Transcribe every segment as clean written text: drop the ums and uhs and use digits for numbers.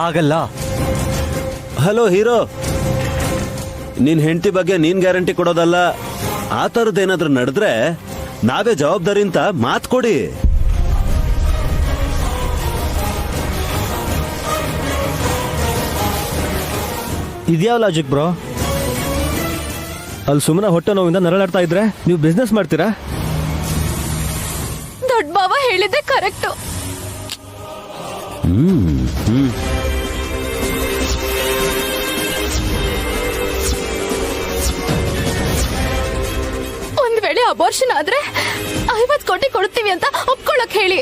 ಆಗಲ್ಲ. Hello hero, ನಿನ್ ಹೆಂಡತಿ ಬಗ್ಗೆ ನೀನ್ ಗ್ಯಾರಂಟಿ ಕೊಡೋದಲ್ಲ. ಆ ಥರದ್ದೇನಾದ್ರೂ ನಡೆದ್ರೆ ನಾವೇ ಜವಾಬ್ದಾರಿ ಅಂತ ಮಾತು ಕೊಡಿ. ಇದ್ಯಾವ ಲಾಜಿಕ್ ಬ್ರೋ? ಅಲ್ಲಿ ಸುಮ್ಮನೆ ಹೊಟ್ಟೆ ನೋವಿಂದ ನರಳಾಡ್ತಾ ಇದ್ರೆ ನೀವು ಬಿಸ್ನೆಸ್ ಮಾಡ್ತೀರಾ? ದೊಡ್ಡ ಬಾವ ಹೇಳಿದ್ದೆ ಕರೆಕ್ಟು. ಒಂದ್ ವೇಳೆ ಅಬೋರ್ಷನ್ ಆದ್ರೆ 50 ಕೋಟಿ ಕೊಡ್ತೀವಿ ಅಂತ ಒಪ್ಕೊಳಕ್ ಹೇಳಿ.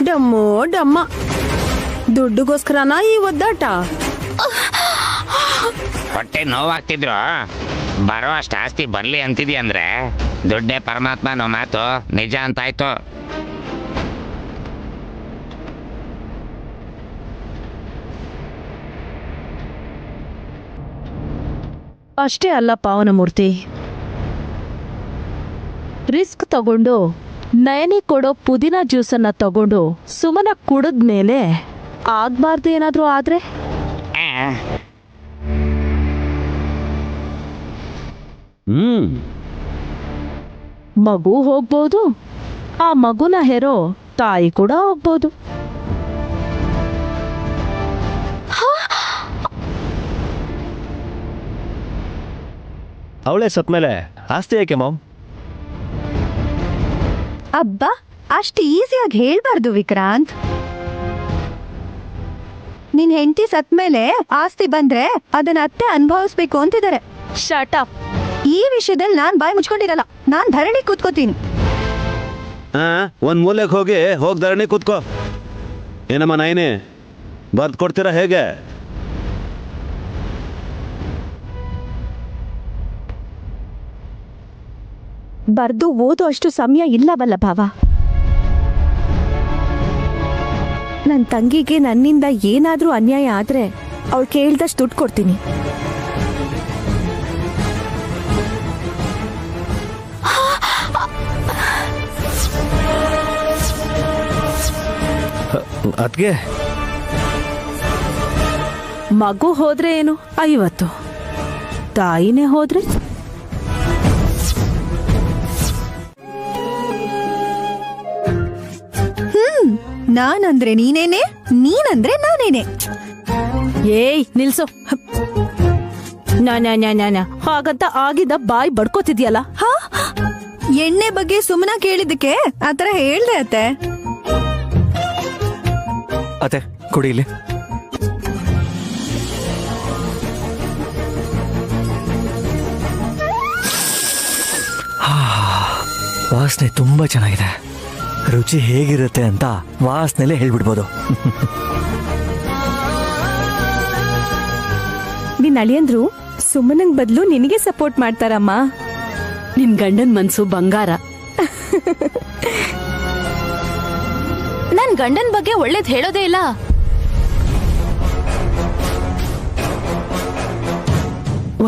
ಡಮ್ಮೋ ಡಮ್ಮ, ದುಡ್ಡುಗೋಸ್ಕರನ ಈ ಒದ್ದಾಟ? ಹೊಟ್ಟೆ ನೋವಾಗ್ತಿದ್ರು ಬರೋ ಅಷ್ಟು ಆಸ್ತಿ ಬರ್ಲಿ ಅಂತಿದ್ಯ ಅಂದ್ರೆ ದುಡ್ಡೇ ಪರಮಾತ್ಮ ಅನ್ನೋ ಮಾತು ನಿಜ ಅಂತಾಯ್ತು. ಅಷ್ಟೇ ಅಲ್ಲ ಪಾವನಮೂರ್ತಿ, ರಿಸ್ಕ್ ತಗೊಂಡು ನಯನಿ ಕೊಡೋ ಪುದೀನ ಜ್ಯೂಸನ್ನ ತಗೊಂಡು ಸುಮನ ಕುಡಿದ್ಮೇಲೆ ಆಗ್ಬಾರ್ದು ಏನಾದ್ರೂ ಆದ್ರೆ? ಮಗು ಹೋಗ್ಬೋದು, ಆ ಮಗುನ ಹೆರೋ ತಾಯಿ ಕೂಡ ಹೋಗ್ಬೋದು. ಅವಳೇ ಸತ್ಮೇಲೆ ಆಸ್ತಿ ಯಾಕೆ ಮಾಮ್? ಅಬ್ಬಾ, ಅಷ್ಟು ಈಸಿಯಾಗಿ ಹೇಳ್ಬಾರ್ದು ವಿಕ್ರಾಂತ್. ನಿನ್ ಹೆಂಡತಿ ಸತ್ಮೇಲೆ ಆಸ್ತಿ ಬಂದ್ರೆ ಅದನ್ನ ಅತ್ತೆ ಅನುಭವಿಸ್ಬೇಕು ಅಂತಿದ್ದಾರೆ. Shut up. ಈ ವಿಷಯದಲ್ಲಿ ನಾನ್ ಬಾಯಿ ಮುಚ್ಕೊಂಡಿರಲ್ಲ. ನಾನ್ ಧರಣಿ ಕೂತ್ಕೋತೀನಿ. ಒಂದ್ ಮೂಲೆಗೆ ಹೋಗಿ ಧರಣಿ ಕೂತ್ಕೋ. ಏನಮ್ಮ ನೈನಿ, ಬರ್ದು ಕೊಡ್ತೀರಾ ಹೇಗೆ? ಬರ್ದು ಓದೋ ಅಷ್ಟು ಸಮಯ ಇಲ್ಲವಲ್ಲ ಭಾವ. ನನ್ನ ತಂಗಿಗೆ ನನ್ನಿಂದ ಏನಾದ್ರೂ ಅನ್ಯಾಯ ಆದ್ರೆ ಅವಳು ಕೇಳ್ದಷ್ಟು ದುಡ್ಡು ಕೊಡ್ತೀನಿ. ಅದ್ಗೆ ಮಗು ಹೋದ್ರೆ ಏನು 50, ತಾಯಿನೇ ಹೋದ್ರೆ ನಾನಂದ್ರೆ ನೀನೇನೆ, ನೀನಂದ್ರೆ ನಾನೇನೆ. ಏಯ್ ನಿಲ್ಸು. ನಾನ ಹಾಗಂತ ಆಗಿದ್ದ ಬಾಯಿ ಬಡ್ಕೋತಿದ್ಯಲ್ಲ. ಹಾ, ಎಣ್ಣೆ ಬಗ್ಗೆ ಸುಮ್ಮನ ಕೇಳಿದ್ದಕ್ಕೆ ಆತರ ಹೇಳ್ದೆ ಅತ್ತೆ. ಅತ್ತೆ ಕೊಡಿ ಇಲ್ಲಿ. ವಾಸನೆ ತುಂಬಾ ಚೆನ್ನಾಗಿದೆ. ರುಚಿ ಹೇಗಿರುತ್ತೆ ಅಂತ ವಾಸನೆಲೆ ಹೇಳ್ಬಿಡ್ಬೋದು. ನಿನ್ ಅಳಿಯಂದ್ರು ಸುಮ್ಮನಂಗ್ ಬದಲು ನಿನಗೆ ಸಪೋರ್ಟ್ ಮಾಡ್ತಾರಮ್ಮ. ನಿನ್ ಗಂಡನ್ ಮನ್ಸು ಬಂಗಾರ. ನನ್ ಗಂಡನ್ ಬಗ್ಗೆ ಒಳ್ಳೇದ್ ಹೇಳೋದೇ ಇಲ್ಲ.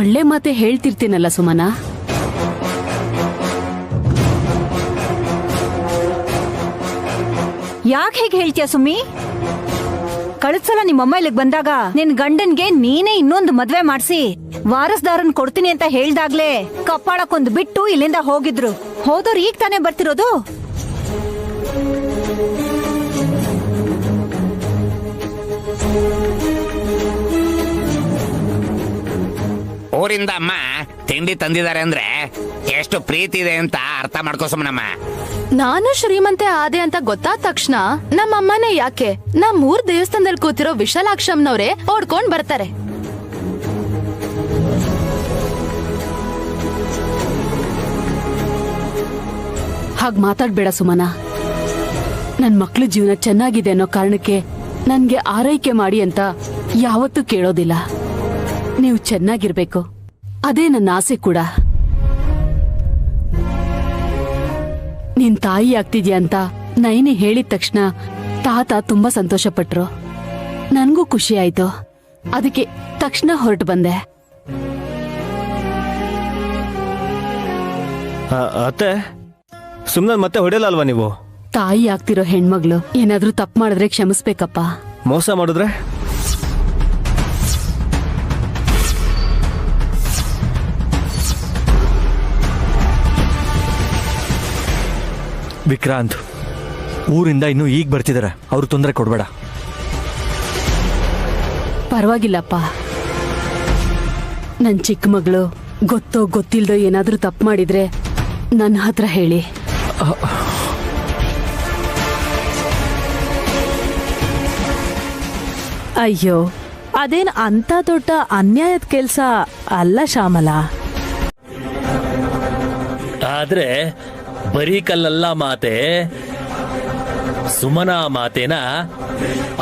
ಒಳ್ಳೆ ಮಾತೆ ಹೇಳ್ತಿರ್ತೀನಲ್ಲ ಸುಮನ. ಯಾಕೆ ಹೇಗೆ ಹೇಳ್ತೀಯ ಸುಮ್ಮಿ? ಕಳೆದ್ಸಲ ನಿಮ್ಮಮ್ಮ ಇಲ್ಲಿಗೆ ಬಂದಾಗ ನಿನ್ ಗಂಡನ್ಗೆ ನೀನೇ ಇನ್ನೊಂದು ಮದ್ವೆ ಮಾಡ್ಸಿ ವಾರಸ್ದಾರನ್ ಕೊಡ್ತೀನಿ ಅಂತ ಹೇಳ್ದಾಗ್ಲೇ ಕಪ್ಪಾಳಕ್ಕೊಂದು ಬಿಟ್ಟು ಇಲ್ಲಿಂದ ಹೋಗಿದ್ರು. ಹೋದವ್ರು ಈಗ ತಾನೇ ಬರ್ತಿರೋದು. ಊರಿಂದ ಅಮ್ಮ ತಿಂಡಿ ತಂದಿದ್ದಾರೆ ಅಂದ್ರೆ ಎಷ್ಟು ಪ್ರೀತಿ ಇದೆ ಅಂತ ಅರ್ಥ ಮಾಡ್ಕೋ ಸುಮ್ಮನಮ್ಮ. ನಾನು ಶ್ರೀಮಂತೆ ಆದೆ ಅಂತ ಗೊತ್ತಾದ ತಕ್ಷಣ ನಮ್ಮಮ್ಮನೇ ಯಾಕೆ ನಮ್ಮೂರ್ ದೇವಸ್ಥಾನದಲ್ಲಿ ಕೂತಿರೋ ವಿಶಾಲಾಕ್ಷಮ್ಮನವ್ರೆ ಓಡ್ಕೊಂಡ್ ಬರ್ತಾರೆ. ಹಾಗ್ ಮಾತಾಡ್ಬೇಡ ಸುಮನ. ನನ್ ಮಕ್ಳ ಜೀವನ ಚೆನ್ನಾಗಿದೆ ಅನ್ನೋ ಕಾರಣಕ್ಕೆ ನನ್ಗೆ ಆರೈಕೆ ಮಾಡಿ ಅಂತ ಯಾವತ್ತೂ ಕೇಳೋದಿಲ್ಲ. ನೀವು ಚೆನ್ನಾಗಿರ್ಬೇಕು, ಅದೇ ನನ್ನ ಆಸೆ ಕೂಡ. ನಿನ್ ತಾಯಿ ಆಗ್ತಿದ್ಯಾ ಅಂತ ನೈನಿ ಹೇಳಿದ ತಕ್ಷಣ ತಾತ ತುಂಬಾ ಸಂತೋಷ ಪಟ್ರು. ನನ್ಗೂ ಖುಷಿ ಆಯ್ತು. ಅದಕ್ಕೆ ತಕ್ಷಣ ಹೊರಟು ಬಂದೆ. ಅತ್ತೆ ಸುಮ್ಮನೆ ಮತ್ತೆ ಹೊಡೆಯಲ್ಲ ಅಲ್ವಾ ನೀವು? ತಾಯಿ ಆಗ್ತಿರೋ ಹೆಣ್ಮಗ್ಳು ಏನಾದ್ರೂ ತಪ್ಪು ಮಾಡಿದ್ರೆ ಕ್ಷಮಿಸ್ಬೇಕಪ್ಪ. ಮೋಸ ಮಾಡಿದ್ರೆ? ವಿಕ್ರಾಂತ್, ಊರಿಂದ ಇನ್ನೂ ಈಗ ಬರ್ತಿದಾರೆ, ಅವ್ರು ತೊಂದರೆ ಕೊಡ್ಬೇಡ. ಪರವಾಗಿಲ್ಲಪ್ಪ, ನನ್ ಚಿಕ್ಕ ಮಗಳು ಗೊತ್ತೋ ಗೊತ್ತಿಲ್ದೋ ಏನಾದ್ರೂ ತಪ್ಪು ಮಾಡಿದ್ರೆ ನನ್ನ ಹತ್ರ ಹೇಳಿ. ಅಯ್ಯೋ, ಅದೇನ್ ಅಂತ ದೊಡ್ಡ ಅನ್ಯಾಯದ ಕೆಲ್ಸ ಅಲ್ಲ ಶ್ಯಾಮಲಾ. ಆದ್ರೆ ಬರೀ ಕಲ್ಲಲ್ಲ ಮಾತೆ, ಸುಮನಾ ಮಾತೇನ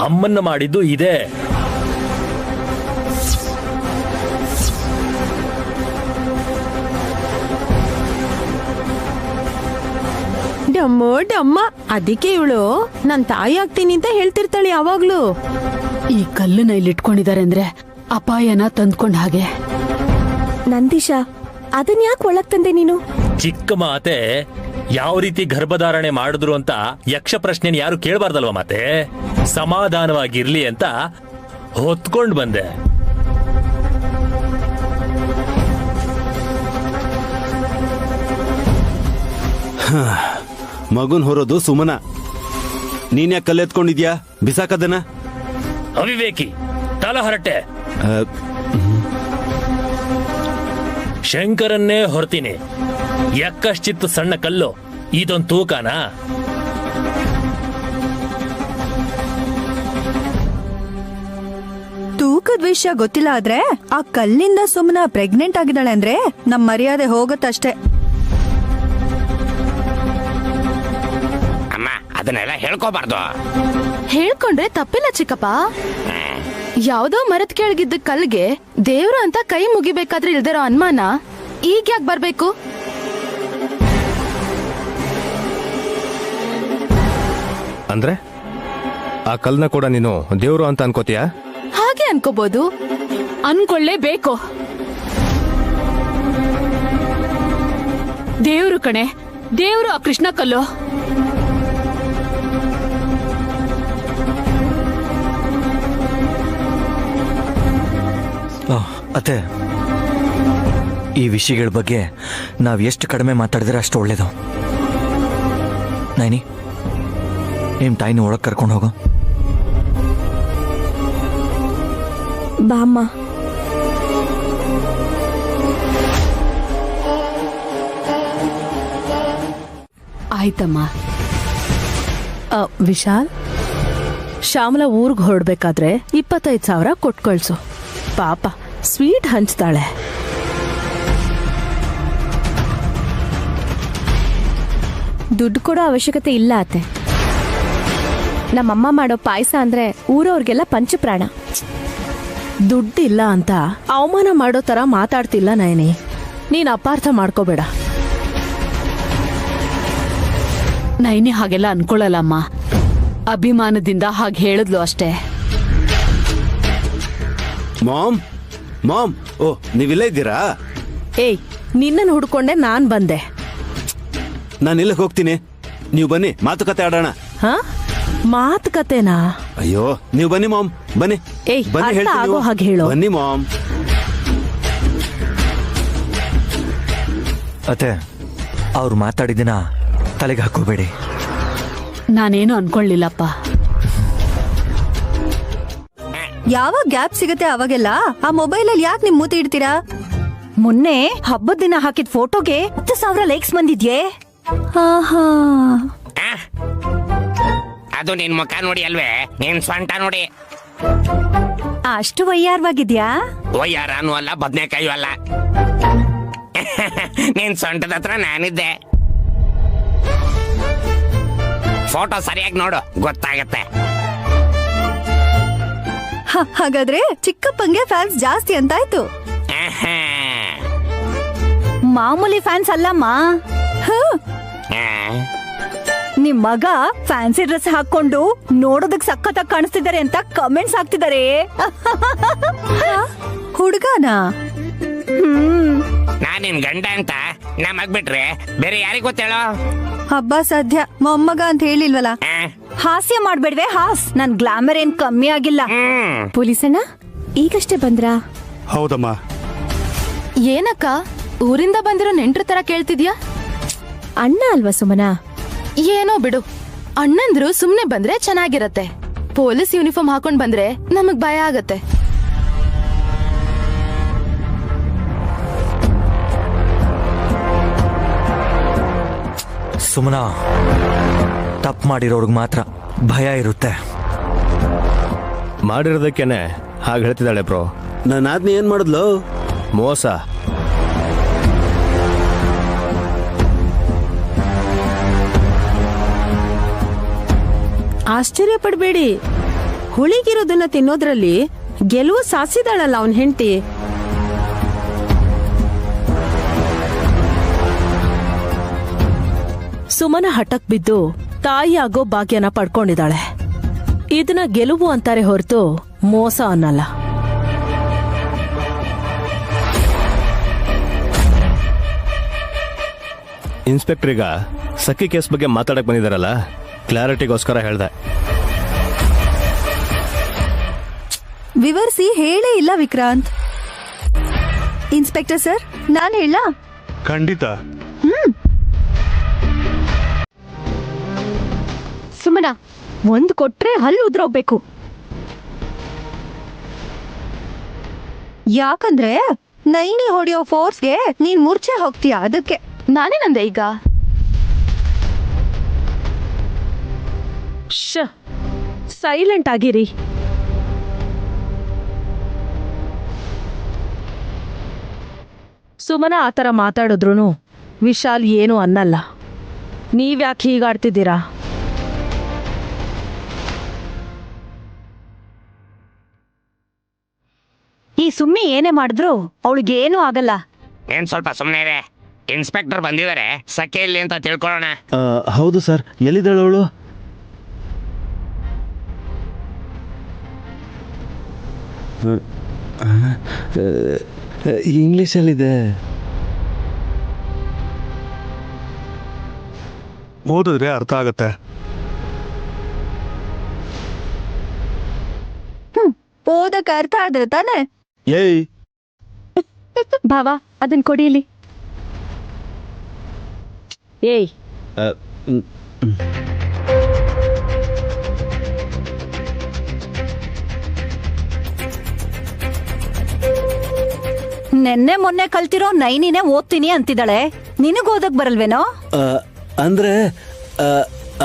ಅಮ್ಮನ್ನ ಮಾಡಿದ್ದು ಇದೆ. ಡಮ್ಮೋ ಡಮ್ಮ, ಅದಕ್ಕೆ ಇವಳು ನನ್ ತಾಯಿ ಆಗ್ತೀನಿ ಅಂತ ಹೇಳ್ತಿರ್ತಾಳೆ ಯಾವಾಗ್ಲೂ. ಈ ಕಲ್ಲನ್ನ ಇಲ್ಲಿ ಇಟ್ಕೊಂಡಿದ್ದಾರೆ ಅಂದ್ರೆ ಅಪಾಯನ ತಂದ್ಕೊಂಡ್ ಹಾಗೆ. ನಂದೀಶಾ, ಅದನ್ ಯಾಕೆ ಒಳಗ್ ತಂದೆ ನೀನು? ಚಿಕ್ಕ ಮಾತೆ ಯಾವ ರೀತಿ ಗರ್ಭಧಾರಣೆ ಮಾಡಿದ್ರು ಅಂತ ಯಕ್ಷ ಪ್ರಶ್ನೆನ ಯಾರು ಕೇಳಬಾರ್ದಲ್ವ ಮಾತೆ. ಸಮಾಧಾನವಾಗಿರ್ಲಿ ಅಂತ ಹೊತ್ಕೊಂಡ್ ಬಂದೆ. ಮಗುನ್ ಹೊರೋದು ಸುಮನ. ನೀನ್ ಯಾಕೆ ಕಲ್ಲೆತ್ಕೊಂಡಿದ್ಯಾ? ಬಿಸಾಕದನ. ಅವಿವೇಕಿ, ತಲಹರಟೆ. ಶಂಕರನ್ನೇ ಹೊರ್ತೀನಿ. ಎಕ್ಕಷ್ಟಿತ್ತು ಸಣ್ಣ ಕಲ್ಲು, ಇದೊಂದು ತೂಕನಾ? ತೂಕದ ವಿಷಯ ಗೊತ್ತಿಲ್ಲ ಆದ್ರೆ ಆ ಕಲ್ಲಿಂದ ಸುಮ್ಮನ ಪ್ರೆಗ್ನೆಂಟ್ ಆಗಿದ್ದಾಳೆ ಅಂದ್ರೆ ನಮ್ ಮರ್ಯಾದೆ ಹೋಗತ್ತಷ್ಟೇ. ಅಮ್ಮ, ಅದನ್ನೆಲ್ಲ ಹೇಳ್ಕೋಬಾರ್ದು. ಹೇಳ್ಕೊಂಡ್ರೆ ತಪ್ಪಿಲ್ಲ ಚಿಕ್ಕಪ್ಪ. ಯಾವ್ದೋ ಮರದ ಕೆಳಗಿದ್ದ ಕಲ್ಗೆ ದೇವ್ರು ಅಂತ ಕೈ ಮುಗಿಬೇಕಾದ್ರೆ ಇಲ್ದಿರೋ ಅನುಮಾನ ಈಗ ಯಾಕೆ ಬರ್ಬೇಕು? ಅಂದ್ರೆ ಆ ಕಲ್ನ ಕೂಡ ನೀನು ದೇವ್ರು ಅಂತ ಅನ್ಕೋತೀಯಾ? ಹಾಗೆ ಅನ್ಕೋಬಹುದು. ಅನ್ಕೊಳ್ಳೇಬೇಕು. ದೇವ್ರು ಕಣೆ, ದೇವ್ರು ಆ ಕೃಷ್ಣ ಕಲ್ಲು. ಅತ್ತೆ, ಈ ವಿಷಯಗಳ ಬಗ್ಗೆ ನಾವ್ ಎಷ್ಟು ಕಡಿಮೆ ಮಾತಾಡಿದ್ರೆ ಅಷ್ಟು ಒಳ್ಳೇದು. ನೈನಿ, ನಿಮ್ ತಾಯಿನ ಒಳಗ್ ಕರ್ಕೊಂಡು ಹೋಗೋ. ಬಾಮ್ಮ. ಆಯ್ತಮ್ಮ. ವಿಶಾಲ್, ಶ್ಯಾಮಲಾ ಊರ್ಗ್ ಹೊರಡ್ಬೇಕಾದ್ರೆ 25,000 ಕೊಟ್ಟು ಕಳ್ಸು. ಪಾಪ ಸ್ವೀಟ್ ಹಂಚ್ತಾಳೆ. ದುಡ್ಡು ಕೊಡೋ ಅವಶ್ಯಕತೆ ಇಲ್ಲ ಅತ್ತೆ. ನಮ್ಮಮ್ಮ ಮಾಡೋ ಪಾಯಸ ಅಂದ್ರೆ ಊರವ್ರಿಗೆಲ್ಲ ಪಂಚಪ್ರಾಣ. ದುಡ್ಡಿಲ್ಲ ಅಂತ ಅವಮಾನ ಮಾಡೋ ತರ ಮಾತಾಡ್ತಿಲ್ಲ ನಯನಿ. ನೀನ್ ಅಪಾರ್ಥ ಮಾಡ್ಕೋಬೇಡ. ನೈನಿ ಹಾಗೆಲ್ಲ ಅನ್ಕೊಳ್ಳಲ್ಲಮ್ಮ. ಅಭಿಮಾನದಿಂದ ಹಾಗೆ ಹೇಳಿದ್ಲು ಅಷ್ಟೇ. ಮಾಮ್, ಮಾಮ್, ಓ ನೀವಿಲ್ಲ ಇದ್ದೀರಾ? ಏಯ್, ನಿನ್ನನ್ನು ಹುಡ್ಕೊಂಡೆ ನಾನ್ ಬಂದೆ. ನಾನು ಇಲ್ಲಕ್ಕೆ ಹೋಗ್ತೀನಿ, ನೀವು ಬನ್ನಿ, ಮಾತುಕತೆ ಆಡೋಣ. ಹ? ಮಾತುಕತೆನಾ? ಅಯ್ಯೋ, ನೀವು ಬನ್ನಿ ಮಾಮ್, ಬನ್ನಿ. ಏಯ್, ಬನ್ನಿ, ಅರ್ಥ ಹೇಳ್ತೀನಿ ಆಗೋ ನೀವು. ಹಾಗೆ ಹೇಳು. ಬನ್ನಿ ಮಾಮ್. ಅತ್ತೆ, ಅವ್ರು ಮಾತಾಡಿದಿನ ತಲೆಗೆ ಹಾಕೋಬೇಡಿ. ನಾನೇನು ಅನ್ಕೊಳ್ಳಿಲ್ಲಪ್ಪ. ಯಾವಾಗ ಗ್ಯಾಪ್ ಸಿಗತ್ತೆ ಅವಾಗೆಲ್ಲ ಆ ಮೊಬೈಲ್ ಅಲ್ಲಿ ಯಾಕೆ ನಿಮ್ ಮೂತಿ ಇಡ್ತೀರಾ? ಮೊನ್ನೆ ಹಬ್ಬದ ದಿನ ಹಾಕಿದ ಫೋಟೋಗೆ 10,000 ಲೈಕ್ಸ್ ಬಂದಿದ್ಯೆ. ಆಹಾ, ಅದು ನಿನ್ ಮುಖ ನೋಡಿ ಅಲ್ವೇ, ನಿನ್ ಸ್ವಂಟ ನೋಡಿ. ಅಷ್ಟು ವಯ್ಯಾರವಾಗಿದ್ಯಾ? ಒಯ್ಯಾರನೂ ಅಲ್ಲ, ಬದ್ನೆಕಾಯೂ ಅಲ್ಲ. ನಿನ್ ಸೊಂಟದ ಹತ್ರ ನಾನಿದ್ದೆ. ಫೋಟೋ ಸರಿಯಾಗಿ ನೋಡು, ಗೊತ್ತಾಗತ್ತೆ. ಹಾಗಾದ್ರೆ ಚಿಕ್ಕಪ್ಪಂಗೆ ಫ್ಯಾನ್ಸ್ ಜಾಸ್ತಿ ಅಂತಾಯ್ತು. ಮಾಮೂಲಿ ಫ್ಯಾನ್ಸ್ ಅಲ್ಲಮ್ಮ. ನಿಮ್ ಮಗ ಫ್ಯಾನ್ಸಿ ಡ್ರೆಸ್ ಹಾಕೊಂಡು ನೋಡೋದಕ್ ಸಖತ್ತಾಗಿ ಕಾಣಿಸ್ತಿದ್ದಾರೆ ಅಂತ ಕಮೆಂಟ್ಸ್ ಹಾಕ್ತಿದ್ದಾರೆ. ಹುಡುಗನಾ? ನಾನ್ ನಿನ್ ಗಂಡ ಅಂತ ನಮಗ್ ಬಿಟ್ರೆ ಬೇರೆ ಯಾರಿಗ್ ಗೊತ್ತೇಳೋ? ಹಬ್ಬ ಸದ್ಯ ಮೊಮ್ಮಗ ಅಂತ ಹೇಳಿಲ್ವಲ್ಲ. ಹಾಸ್ಯ ಮಾಡ್ಬೇಡ್ವೆ ಹಾಸ್. ನನ್ ಗ್ಲಾಮರ್ ಏನ್ ಕಮ್ಮಿ ಆಗಿಲ್ಲ. ಪೊಲೀಸಣ್ಣ ಈಗಷ್ಟೇ ಬಂದ್ರಾ? ಹೌದಮ್ಮ. ಏನಕ್ಕ ಊರಿಂದ ಬಂದಿರೋ ನೆಂಟ್ರ ತರ ಕೇಳ್ತಿದ್ಯಾ? ಅಣ್ಣ ಅಲ್ವಾ ಸುಮನಾ? ಏನೋ ಬಿಡು, ಅಣ್ಣಂದ್ರು ಸುಮ್ನೆ ಬಂದ್ರೆ ಚೆನ್ನಾಗಿರತ್ತೆ. ಪೊಲೀಸ್ ಯೂನಿಫಾರ್ಮ್ ಹಾಕೊಂಡ್ ಬಂದ್ರೆ ನಮಗ್ ಭಯ ಆಗತ್ತೆ. ಸುಮನಾ, ತಪ್ಪು ಮಾಡಿರೋರ್ಗ್ ಮಾತ್ರ ಭಯ ಇರುತ್ತೆ. ಮಾಡಿರೋದಕ್ಕೇನೆ ಹಾಗೆ ಹೇಳ್ತಿದ್ದಾಳೆ ಬ್ರೋ. ನನ್ನ ಆದ್ಮಿ ಏನ್ ಮಾಡಿದ್ಲು? ಮೋಸ. ಆಶ್ಚರ್ಯ ಪಡ್ಬೇಡಿ, ಹುಳಿಗಿರೋದನ್ನ ತಿನ್ನೋದ್ರಲ್ಲಿ ಗೆಲುವು ಸಾಧಿಸಿದಾಳಲ್ಲ ಅವನ್ ಹೆಂಡತಿ. ಸುಮನ ಹಠಕ್ ಬಿದ್ದು ತಾಯಿಯಾಗೋ ಭಾಗ್ಯನ ಪಡ್ಕೊಂಡಿದ್ದಾಳೆ. ಇದನ್ನ ಗೆಲುವು ಅಂತಾರೆ ಹೊರತು ಮೋಸ ಅನ್ನಲ್ಲ. ಇನ್ಸ್ಪೆಕ್ಟರ್ ಈಗ ಸಖಿ ಕೇಸ್ ಬಗ್ಗೆ ಮಾತಾಡಕ್ ಬಂದಿದಾರಲ್ಲ, ಕ್ಲಾರಿಟಿಗೋಸ್ಕರ ಹೇಳ್ದೆ. ವಿವರಿಸಿ ಹೇಳೇ ಇಲ್ಲ ವಿಕ್ರಾಂತ್. ಇನ್ಸ್ಪೆಕ್ಟರ್ ಸರ್, ನಾನ್ ಹೇಳ? ಖಂಡಿತ. ಸುಮನಾ, ಒಂದ್ ಕೊಟ್ರೆ ಹಲ್ಲು ಉದ್ರೋಗ್ಬೇಕು. ಯಾಕಂದ್ರೆ ನೈನಿ ಹೊಡೆಯೋ ಫೋರ್ಸ್ಗೆ ನೀನ್ ಮೂರ್ಛೆ ಹೋಗ್ತೀಯ, ಅದಕ್ಕೆ. ನಾನೇನಂದೆ ಈಗ? ಸೈಲೆಂಟ್ ಆಗಿರಿ. ಸುಮನ ಆತರ ಮಾತಾಡಿದ್ರು ವಿಶಾಲ್ ಏನು ಅನ್ನಲ್ಲ. ನೀವ್ಯಾಕೆ ಹೀಗಾಡ್ತಿದ್ದೀರಾ? ಈ ಸುಮ್ಮಿ ಏನೇ ಮಾಡಿದ್ರು ಅವಳಿಗೆ ಏನೂ ಆಗಲ್ಲ. ಏನ್ ಸ್ವಲ್ಪ ಸುಮ್ನೆ ಇದೆ. ಇನ್ಸ್ಪೆಕ್ಟರ್ ಬಂದಿದ್ದಾರೆ, ಸಖಿ ಇಲ್ಲಿ ಅಂತ ತಿಳ್ಕೊಳ್ಳೋಣ. ಹೌದು ಸರ್. ಎಲ್ಲಿದ್ದಾಳು ಅವಳು? ಇಂಗ್ಲಿಷಲ್ಲಿದೆ. ಓದಿದ್ರೆ ಅರ್ಥ ಆಗತ್ತೆ. ಓದಕ್ಕೆ ಅರ್ಥ ಆದ್ರೆ ತಾನೆ. ಏಯ್ ಭಾವ, ಅದನ್ ಕೊಡಿಲಿ. ಏಯ್, ನೆನ್ನೆ ಮೊನ್ನೆ ಕಲ್ತಿರೋ ನೈನಿನೇ ಓದ್ತೀನಿ ಅಂತಿದ್ದಾಳೆ. ನಿನಗ್ ಓದಕ್ ಬರಲ್ವೇನೋ? ಅಂದ್ರೆ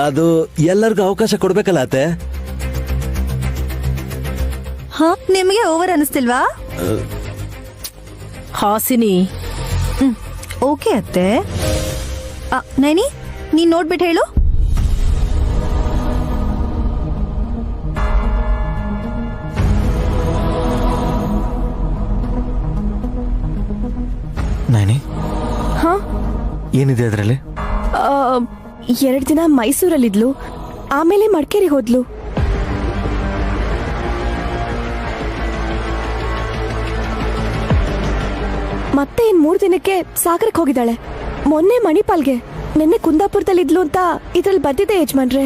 ಅದು ಎಲ್ಲರಿಗೂ ಅವಕಾಶ ಕೊಡ್ಬೇಕಲ್ಲ ಅತ್ತೆ. ಹ, ನಿಮ್ಗೆ ಓವರ್ ಅನಿಸ್ತಿಲ್ವಾ? ಹಾಸಿನಿ. ಓಕೆ ಅತ್ತೆ. ನೈನಿ, ನೀನ್ ನೋಡ್ಬಿಟ್ಟು ಹೇಳು. ನೈನಿ, ಹಾ, ಏನಿದೆ ಅದರಲ್ಲಿ? 2 ದಿನ ಮೈಸೂರಲ್ಲಿದ್ಲು, ಆಮೇಲೆ ಮಡಿಕೇರಿ ಹೋದ್ಲು. ಮತ್ತೆ 3 ದಿನಕ್ಕೆ ಸಾಗರಕ್ಕೆ ಹೋಗಿದ್ದಾಳೆ. ಮೊನ್ನೆ ಮಣಿಪಾಲ್ಗೆ, ನಿನ್ನೆ ಕುಂದಾಪುರದಲ್ಲಿದ್ಲು ಅಂತ ಇದ್ರಲ್ಲಿ ಬರ್ದಿದೆ ಯಜಮಾನ್ರೆ.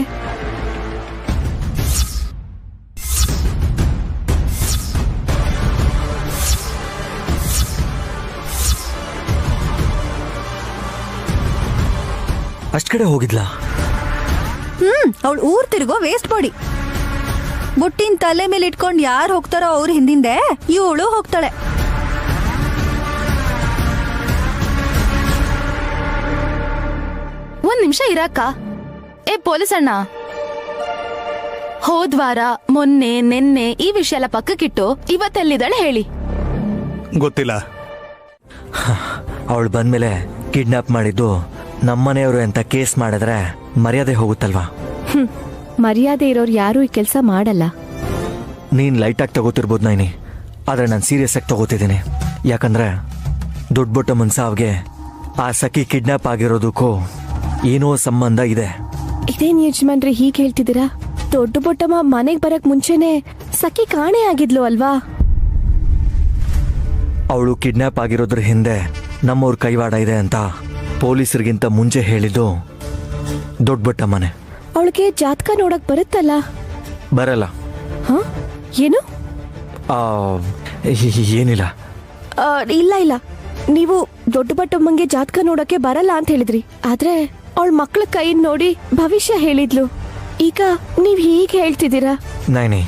ಅಷ್ಟ್ ಕಡೆ ಹೋಗಿದ್ಲಾ? ಅವಳು ಊರ್ ತಿರುಗೋ ವೇಸ್ಟ್ ಬಾಡಿ. ಬುಟ್ಟಿನ ತಲೆ ಮೇಲೆ ಇಟ್ಕೊಂಡು ಯಾರು ಹೋಗ್ತಾರೋ ಅವ್ರ ಹಿಂದಿಂದೆ ಇವಳು ಹೋಗ್ತಾಳೆ. ಒಂದ್ ನಿಮಿಷ ಇರಾಕ. ಏ ಪೊಲೀಸ್ ಅಣ್ಣ, ಹೋದ್ವಾರ ಮೊನ್ನೆ ನೆನ್ನೆ ಈ ವಿಷಯ ಎಲ್ಲ ಪಕ್ಕಕ್ಕಿಟ್ಟು ಇವತ್ತೆಲ್ಲಿದ್ದಾಳೆ ಹೇಳಿ. ಗೊತ್ತಿಲ್ಲ. ಅವಳು ಬಂದ್ಮೇಲೆ ಕಿಡ್ನಾಪ್ ಮಾಡಿದ್ದು ನಮ್ಮನೆಯವರು ಅಂತ ಕೇಸ್ ಮಾಡಿದ್ರೆ ಮರ್ಯಾದೆ ಹೋಗುತ್ತಲ್ವಾ? ಮರ್ಯಾದೆ ಇರೋರು ಯಾರು ಈ ಕೆಲಸ ಮಾಡಲ್ಲ. ನೀನ್ ಲೈಟ್ ಆಗಿ ತಗೋತಿರ್ಬೋದು ನೈನಿ, ಆದ್ರೆ ನಾನು ಸೀರಿಯಸ್ ಆಗಿ ತಗೋತಿದ್ದೀನಿ. ಯಾಕಂದ್ರೆ ದೊಡ್ಡ ಬೊಟ್ಟಮ್ಮನ್ ಸಾವ್ಗೆ ಆ ಸಖಿ ಕಿಡ್ನಾಪ್ ಆಗಿರೋದಕ್ಕೂ ಏನೋ ಸಂಬಂಧ ಇದೆ. ಇದೇನ್ ಯಜಮಾನ್ರಿ ಹೀಗೆ ಹೇಳ್ತಿದ್ದೀರಾ? ದೊಡ್ಡ ಬೊಟ್ಟಮ್ಮ ಮನೆಗ್ ಬರಕ್ ಮುಂಚೆನೆ ಸಖಿ ಕಾಣೆ ಆಗಿದ್ಲು ಅಲ್ವಾ? ಅವಳು ಕಿಡ್ನಾಪ್ ಆಗಿರೋದ್ರ ಹಿಂದೆ ನಮ್ಮವ್ರ ಕೈವಾಡ ಇದೆ ಅಂತ ಪೊಲೀಸರಿಗಿಂತ ಮುಂಚೆ ಹೇಳಿದ್ದು ದೊಡ್ಡ ಬಟ್ಟಮ್ಮನೆ. ಅವಳಿಗೆ ಜಾತಕ ನೋಡಕ್ ಬರುತ್ತಲ್ಲ? ಬರಲ್ಲ. ಏನು? ಏನಿಲ್ಲ. ಇಲ್ಲ ಇಲ್ಲ, ನೀವು ದೊಡ್ಡ ಬಟ್ಟಮ್ಮಂಗೆ ಜಾತಕ ನೋಡಕ್ಕೆ ಬರಲ್ಲ ಅಂತ ಹೇಳಿದ್ರಿ. ಆದ್ರೆ ಅವಳ ಮಕ್ಳ ಕೈ ನೋಡಿ ಭವಿಷ್ಯ ಹೇಳಿದ್ಲು. ಈಗ ನೀವ್ ಹೀಗೆ ಹೇಳ್ತಿದ್ದೀರಾ? ನಾಯ್ನಿ,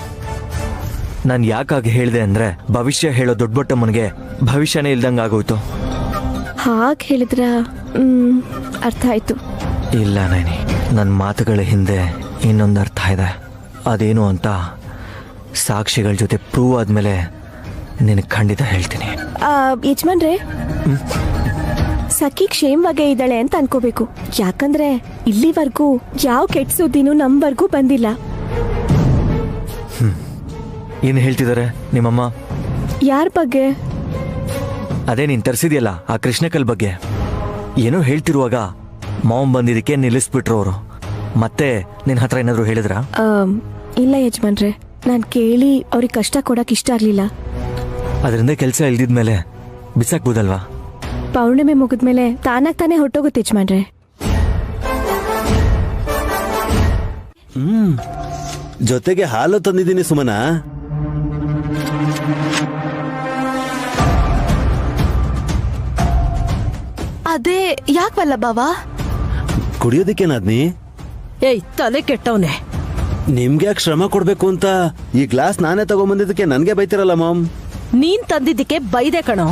ನಾನು ಯಾಕಾಗಿ ಹೇಳಿದೆ ಅಂದ್ರೆ ಭವಿಷ್ಯ ಹೇಳೋ ದೊಡ್ಡ ಬಟ್ಟಮ್ಮನಿಗೆ ಭವಿಷ್ಯನೇ ಇಲ್ದಂಗೆ ಆಗೋಯ್ತು. ಹಾಗೆ ಹೇಳಿದ್ರ ಅರ್ಥ ಆಯ್ತು. ಇಲ್ಲ ನಾಯ್ನಿ, ನನ್ನ ಮಾತುಗಳ ಹಿಂದೆ ಇನ್ನೊಂದು ಅರ್ಥ ಇದೆ. ಅದೇನು ಅಂತ ಸಾಕ್ಷಿಗಳ ಜೊತೆ ಪ್ರೂವ್ ಆದ್ಮೇಲೆ ನಿನಗೆ ಖಂಡಿತ ಹೇಳ್ತೀನಿ. ಯಜಮಾನ್ರೆ, ಸಖಿ ಕ್ಷೇಮವಾಗೇ ಇದ್ದಾಳೆ ಅಂತ ಅನ್ಕೋಬೇಕು. ಯಾಕಂದ್ರೆ ಇಲ್ಲಿವರೆಗೂ ಯಾವ ಕೆಟ್ಟ ಸುದ್ದಿನೂ ನಮ್ವರ್ಗೂ ಬಂದಿಲ್ಲ. ಏನು ಹೇಳ್ತಿದ್ದಾರೆ ನಿಮ್ಮಮ್ಮ? ಯಾರ ಬಗ್ಗೆ? ಅದೇ ನೀನ್ ತರಿಸಿದ್ಯಲ್ಲ ಆ ಕೃಷ್ಣಕಲ್ ಬಗ್ಗೆ. ಏನೋ ಹೇಳ್ತಿರುವಾಗ ಮಾವನ್ ಬಂದಿದ್ದಕ್ಕೆ ನಿಲ್ಲಿಸ್ಬಿಟ್ರು ಅವರು. ಮತ್ತೆ ನಿನ್ನ ಹತ್ರ ಏನಾದ್ರು ಹೇಳಿದ್ರ? ಇಲ್ಲ ಯಜಮಾನ್ರೆ, ನಾನ್ ಕೇಳಿ ಅವ್ರಿಗೆ ಕಷ್ಟ ಕೊಡಕ್ ಇಷ್ಟ ಆಗ್ಲಿಲ್ಲ. ಅದರಿಂದ ಕೆಲಸ ಇಲ್ದಿದ್ಮೇಲೆ ಬಿಸಾಕ್ಬೋದಲ್ವಾ? ಪೌರ್ಣಿಮೆ ಮುಗಿದ್ಮೇಲೆ ತಾನಾಗ್ ತಾನೇ ಹೊಟ್ಟೋಗುತ್ತೆ ಯಜಮಾನ್ರೆ. ಜೊತೆಗೆ ಹಾಲು ತಂದಿದ್ದೀನಿ ಸುಮನ. ಅದೇ ಯಾಕವಲ್ಲ ಬಾವಾ? ಕುಡಿಯೋದಿಕ್ಕೇನಾದ್ನಿ? ಏಯ್, ತಲೆ ಕೆಟ್ಟವನೆ. ನಿಮ್ಗೆ ಯಾಕೆ ಶ್ರಮ ಕೊಡ್ಬೇಕು ಅಂತ ಈ ಗ್ಲಾಸ್ ನಾನೇ ತಗೊಂಬಂದಿದ್ದಕ್ಕೆ ನನ್ಗೆ ಬೈತಿರಲ್ಲ ಮಾಮ್. ನೀನ್ ತಂದಿದ್ದಕ್ಕೆ ಬೈದೆ ಕಣೋ.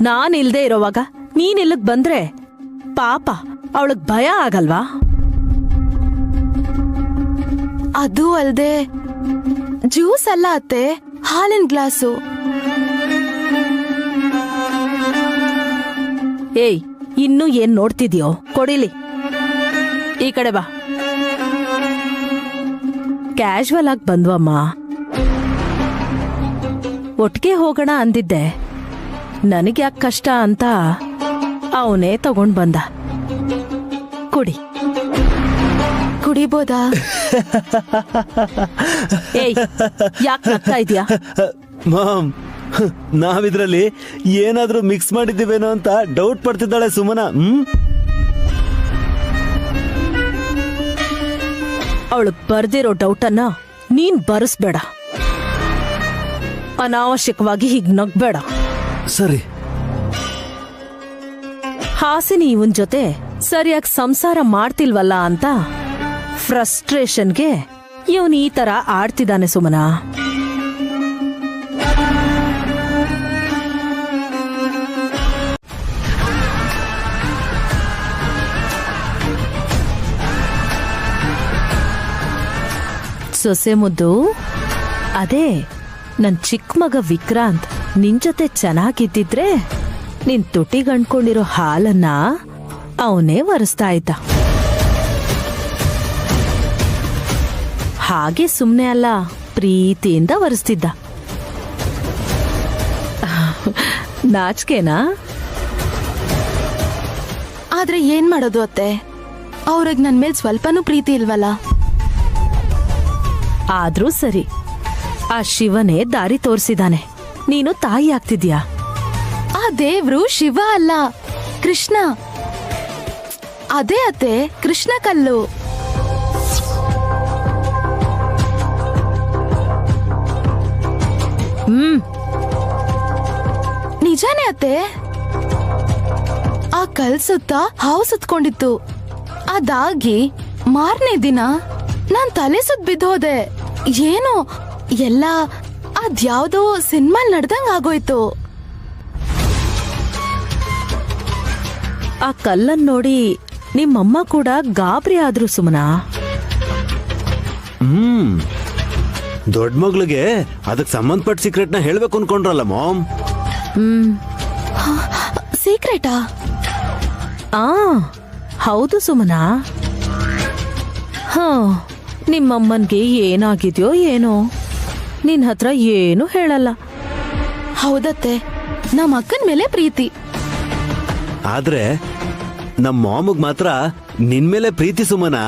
ನಾನ್ ಇಲ್ದೇ ಇರೋವಾಗ ನೀನ್ ಇಲ್ಲಿಗ್ ಬಂದ್ರೆ ಪಾಪ ಅವಳಗ್ ಭಯ ಆಗಲ್ವಾ? ಅದು ಅಲ್ದೆ ಜ್ಯೂಸ್ ಅಲ್ಲ ಅತ್ತೆ, ಹಾಲಿನ ಗ್ಲಾಸು. ಏಯ್, ಇನ್ನು ಏನ್ ನೋಡ್ತಿದ್ಯೋ? ಕೊಡಿಲಿ, ಈ ಕಡೆ ಬಾ. ಕ್ಯಾಶುವಲ್ ಆಗಿ ಬಂದ್ವಮ್ಮ. ಒಟ್ಟಿಗೆ ಹೋಗೋಣ ಅಂದಿದ್ದೆ. ನನಗೆ ಯಾಕೆ ಕಷ್ಟ ಅಂತ ಅವನೇ ತಗೊಂಡ್ ಬಂದ. ಕುಡಿ. ಕುಡಿಬೋದಾ? ಏಯ್, ಯಾಕೆ ನಗ್ತಾ ಇದ್ಯಾ? ಮಾಮ್, ನಾವಿದ್ರಲ್ಲಿ ಏನಾದ್ರೂ ಮಿಕ್ಸ್ ಮಾಡಿದ್ದೀವೇನೋ ಅಂತ ಡೌಟ್ ಪಡ್ತಿದ್ದಾಳೆ ಸುಮನ. ಅವಳಗ್ ಬರ್ದಿರೋ ಡೌಟನ್ನ ನೀನ್ ಬರೆಸ್ಬೇಡ. ಅನಾವಶ್ಯಕವಾಗಿ ಹೀಗ್ ನಗ್ಬೇಡ. ಸರಿ. ಹಾಸಿನಿ ಇವನ್ ಜೊತೆ ಸರಿಯಾಗಿ ಸಂಸಾರ ಮಾಡ್ತಿಲ್ವಲ್ಲ ಅಂತ ಫ್ರಸ್ಟ್ರೇಷನ್ಗೆ ಇವನ್ ಈ ತರ ಆಡ್ತಿದ್ದಾನೆ ಸುಮನ. ಸೊಸೆ ಮುದ್ದು, ಅದೇ ನನ್ ಚಿಕ್ಕ ಮಗ ವಿಕ್ರಾಂತ್ ನಿನ್ ಜೊತೆ ಚೆನ್ನಾಗಿದ್ದಿದ್ರೆ ನಿನ್ ತುಟಿಗಂಡ್ಕೊಂಡಿರೋ ಹಾಲನ್ನ ಅವನೇ ಒರೆಸ್ತಾ ಇದ್ದ. ಹಾಗೆ ಸುಮ್ನೆ ಅಲ್ಲ, ಪ್ರೀತಿಯಿಂದ ಒರೆಸ್ತಿದ್ದ. ನಾಚಿಕೆನಾ? ಆದ್ರೆ ಏನ್ ಮಾಡೋದು ಅತ್ತೆ, ಅವ್ರಿಗೆ ನನ್ ಮೇಲ್ ಸ್ವಲ್ಪನೂ ಪ್ರೀತಿ ಇಲ್ವಲ್ಲ. ಆದ್ರೂ ಸರಿ, ಆ ಶಿವನೇ ದಾರಿ ತೋರಿಸಿದಾನೆ. ನೀನು ತಾಯಿ ಆಗ್ತಿದ್ಯಾ. ಆ ದೇವ್ರು ಶಿವ ಅಲ್ಲ, ಕೃಷ್ಣ. ಅದೇ ಅತ್ತೆ, ಕೃಷ್ಣ ಕಲ್ಲು. ನಿಜಾನೇ ಅತ್ತೆ. ಆ ಕಲ್ ಸುತ್ತ ಹಾವು ಸುತ್ಕೊಂಡಿತ್ತು. ಅದಾಗಿ ಮಾರನೇ ದಿನ ನಾನ್ ತಲೆ ಸುತ್ತ ಬಿದ್ದೋದೆ. ಏನೋ ಎಲ್ಲ ಅದ್ಯಾವ್ದೋ ಸಿನಿಮಾಲ್ ನಡ್ದಂಗ್ ಆಗೋಯ್ತು. ಆ ಕಲ್ಲನ್ ನೋಡಿ ನಿಮ್ಮಮ್ಮ ಕೂಡ ಗಾಬರಿ ಆದ್ರು ಸುಮನಾ. ದೊಡ್ಡ ಮಗಳಿಗೆ ಅದಕ್ಕೆ ಸಂಬಂಧಪಟ್ಟ ಸೀಕ್ರೆಟ್ ನ ಹೇಳ್ಬೇಕು ಅನ್ಕೊಂಡ್ರಲ್ಲ ಮಾಮ್. ಸೀಕ್ರೆಟಾ? ಹೌದು ಸುಮನಾ. ನಿಮ್ಮಮ್ಮನ್ಗೆ ಏನಾಗಿದ್ಯೋ ಏನೋ, ನಿನ್ ಹತ್ರ ಏನು ಹೇಳಲ್ಲ. ಹೌದತ್ತೆ, ನಮ್ಮ ಅಕ್ಕನ ಮೇಲೆ ಪ್ರೀತಿ. ಆದ್ರೆ ನಮ್ಮ ಮಾಮಗ್ ಮಾತ್ರ ನಿನ್ ಮೇಲೆ ಪ್ರೀತಿ ಸುಮನ.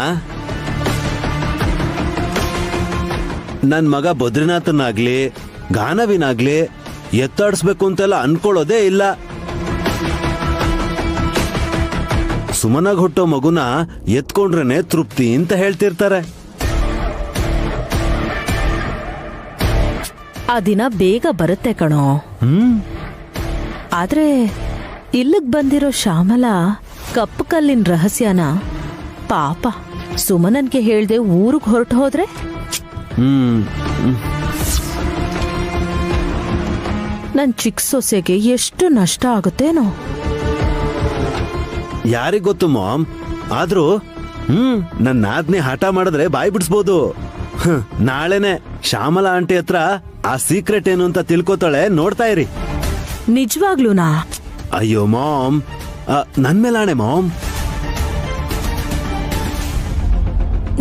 ನನ್ ಮಗ ಬದ್ರಿನಾಥನಾಗ್ಲಿ ಗಾನವಿನಾಗ್ಲಿ ಎತ್ತಾಡಿಸ್ಬೇಕು ಅಂತೆಲ್ಲ ಅನ್ಕೊಳ್ಳೋದೇ ಇಲ್ಲ. ಸುಮನಾಗ್ ಹುಟ್ಟೋ ಮಗುನ ಎತ್ಕೊಂಡ್ರೇನೆ ತೃಪ್ತಿ ಅಂತ ಹೇಳ್ತಿರ್ತಾರೆ. ಆ ದಿನ ಬೇಗ ಬರುತ್ತೆ ಕಣೋ. ಆದ್ರೆ ಇಲ್ಲಿಗ್ ಬಂದಿರೋ ಶ್ಯಾಮಲಾ ಕಪ್ಪು ಕಲ್ಲಿನ ರಹಸ್ಯನ ಪಾಪ ಸುಮನನ್ಗೆ ಹೇಳ್ದೆ ಊರಿಗೆ ಹೊರಟು ಹೋದ್ರೆ ನನ್ ಚಿಕ್ಕ ಸೊಸೆಗೆ ಎಷ್ಟು ನಷ್ಟ ಆಗುತ್ತೇನೋ ಯಾರಿಗ್ ಗೊತ್ತು ಮಾಮ್. ಆದ್ರೂ ನನ್ನ ನಾದ್ನಿ ಹಠ ಮಾಡಿದ್ರೆ ಬಾಯ್ ಬಿಡಿಸ್ಬೋದು. ನಾಳೆನೆ ಶ್ಯಾಮಲಾ ಆಂಟಿ ಹತ್ರ ಆ ಸೀಕ್ರೆಟ್ ಏನು ಅಂತ ತಿಳ್ಕೊತಾಳೆ, ನೋಡ್ತಾ ಇರಿ. ನಿಜವಾಗ್ಲೂನಾ? ಅಯ್ಯೋ ಮಾಮ್, ನನ್ ಮೇಲಾಣೆ ಮಾಮ್.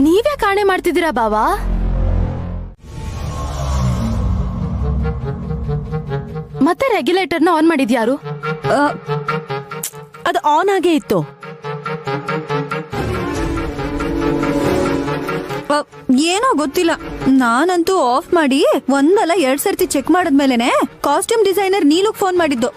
ನೀವೇ ಕಾಣೆ ಮಾಡ್ತಿದ್ದೀರಾ ಬಾವಾ? ಮತ್ತೆ ರೆಗ್ಯುಲೇಟರ್ನ ಆನ್ ಮಾಡಿದ್ಯಾರು? ಅದು ಆನ್ ಆಗೇ ಇತ್ತು. ಏನೋ ಗೊತ್ತಿಲ್ಲ, ನಾನಂತೂ ಆಫ್ ಮಾಡಿ ಒಂದಲ್ಲ 2 ಸರ್ತಿ ಚೆಕ್ ಮಾಡಿದ್ಮೇಲೆನೆ ಕಾಸ್ಟ್ಯೂಮ್ ಡಿಸೈನರ್ ನೀಲುಗ್ ಫೋನ್ ಮಾಡಿದ್ದು.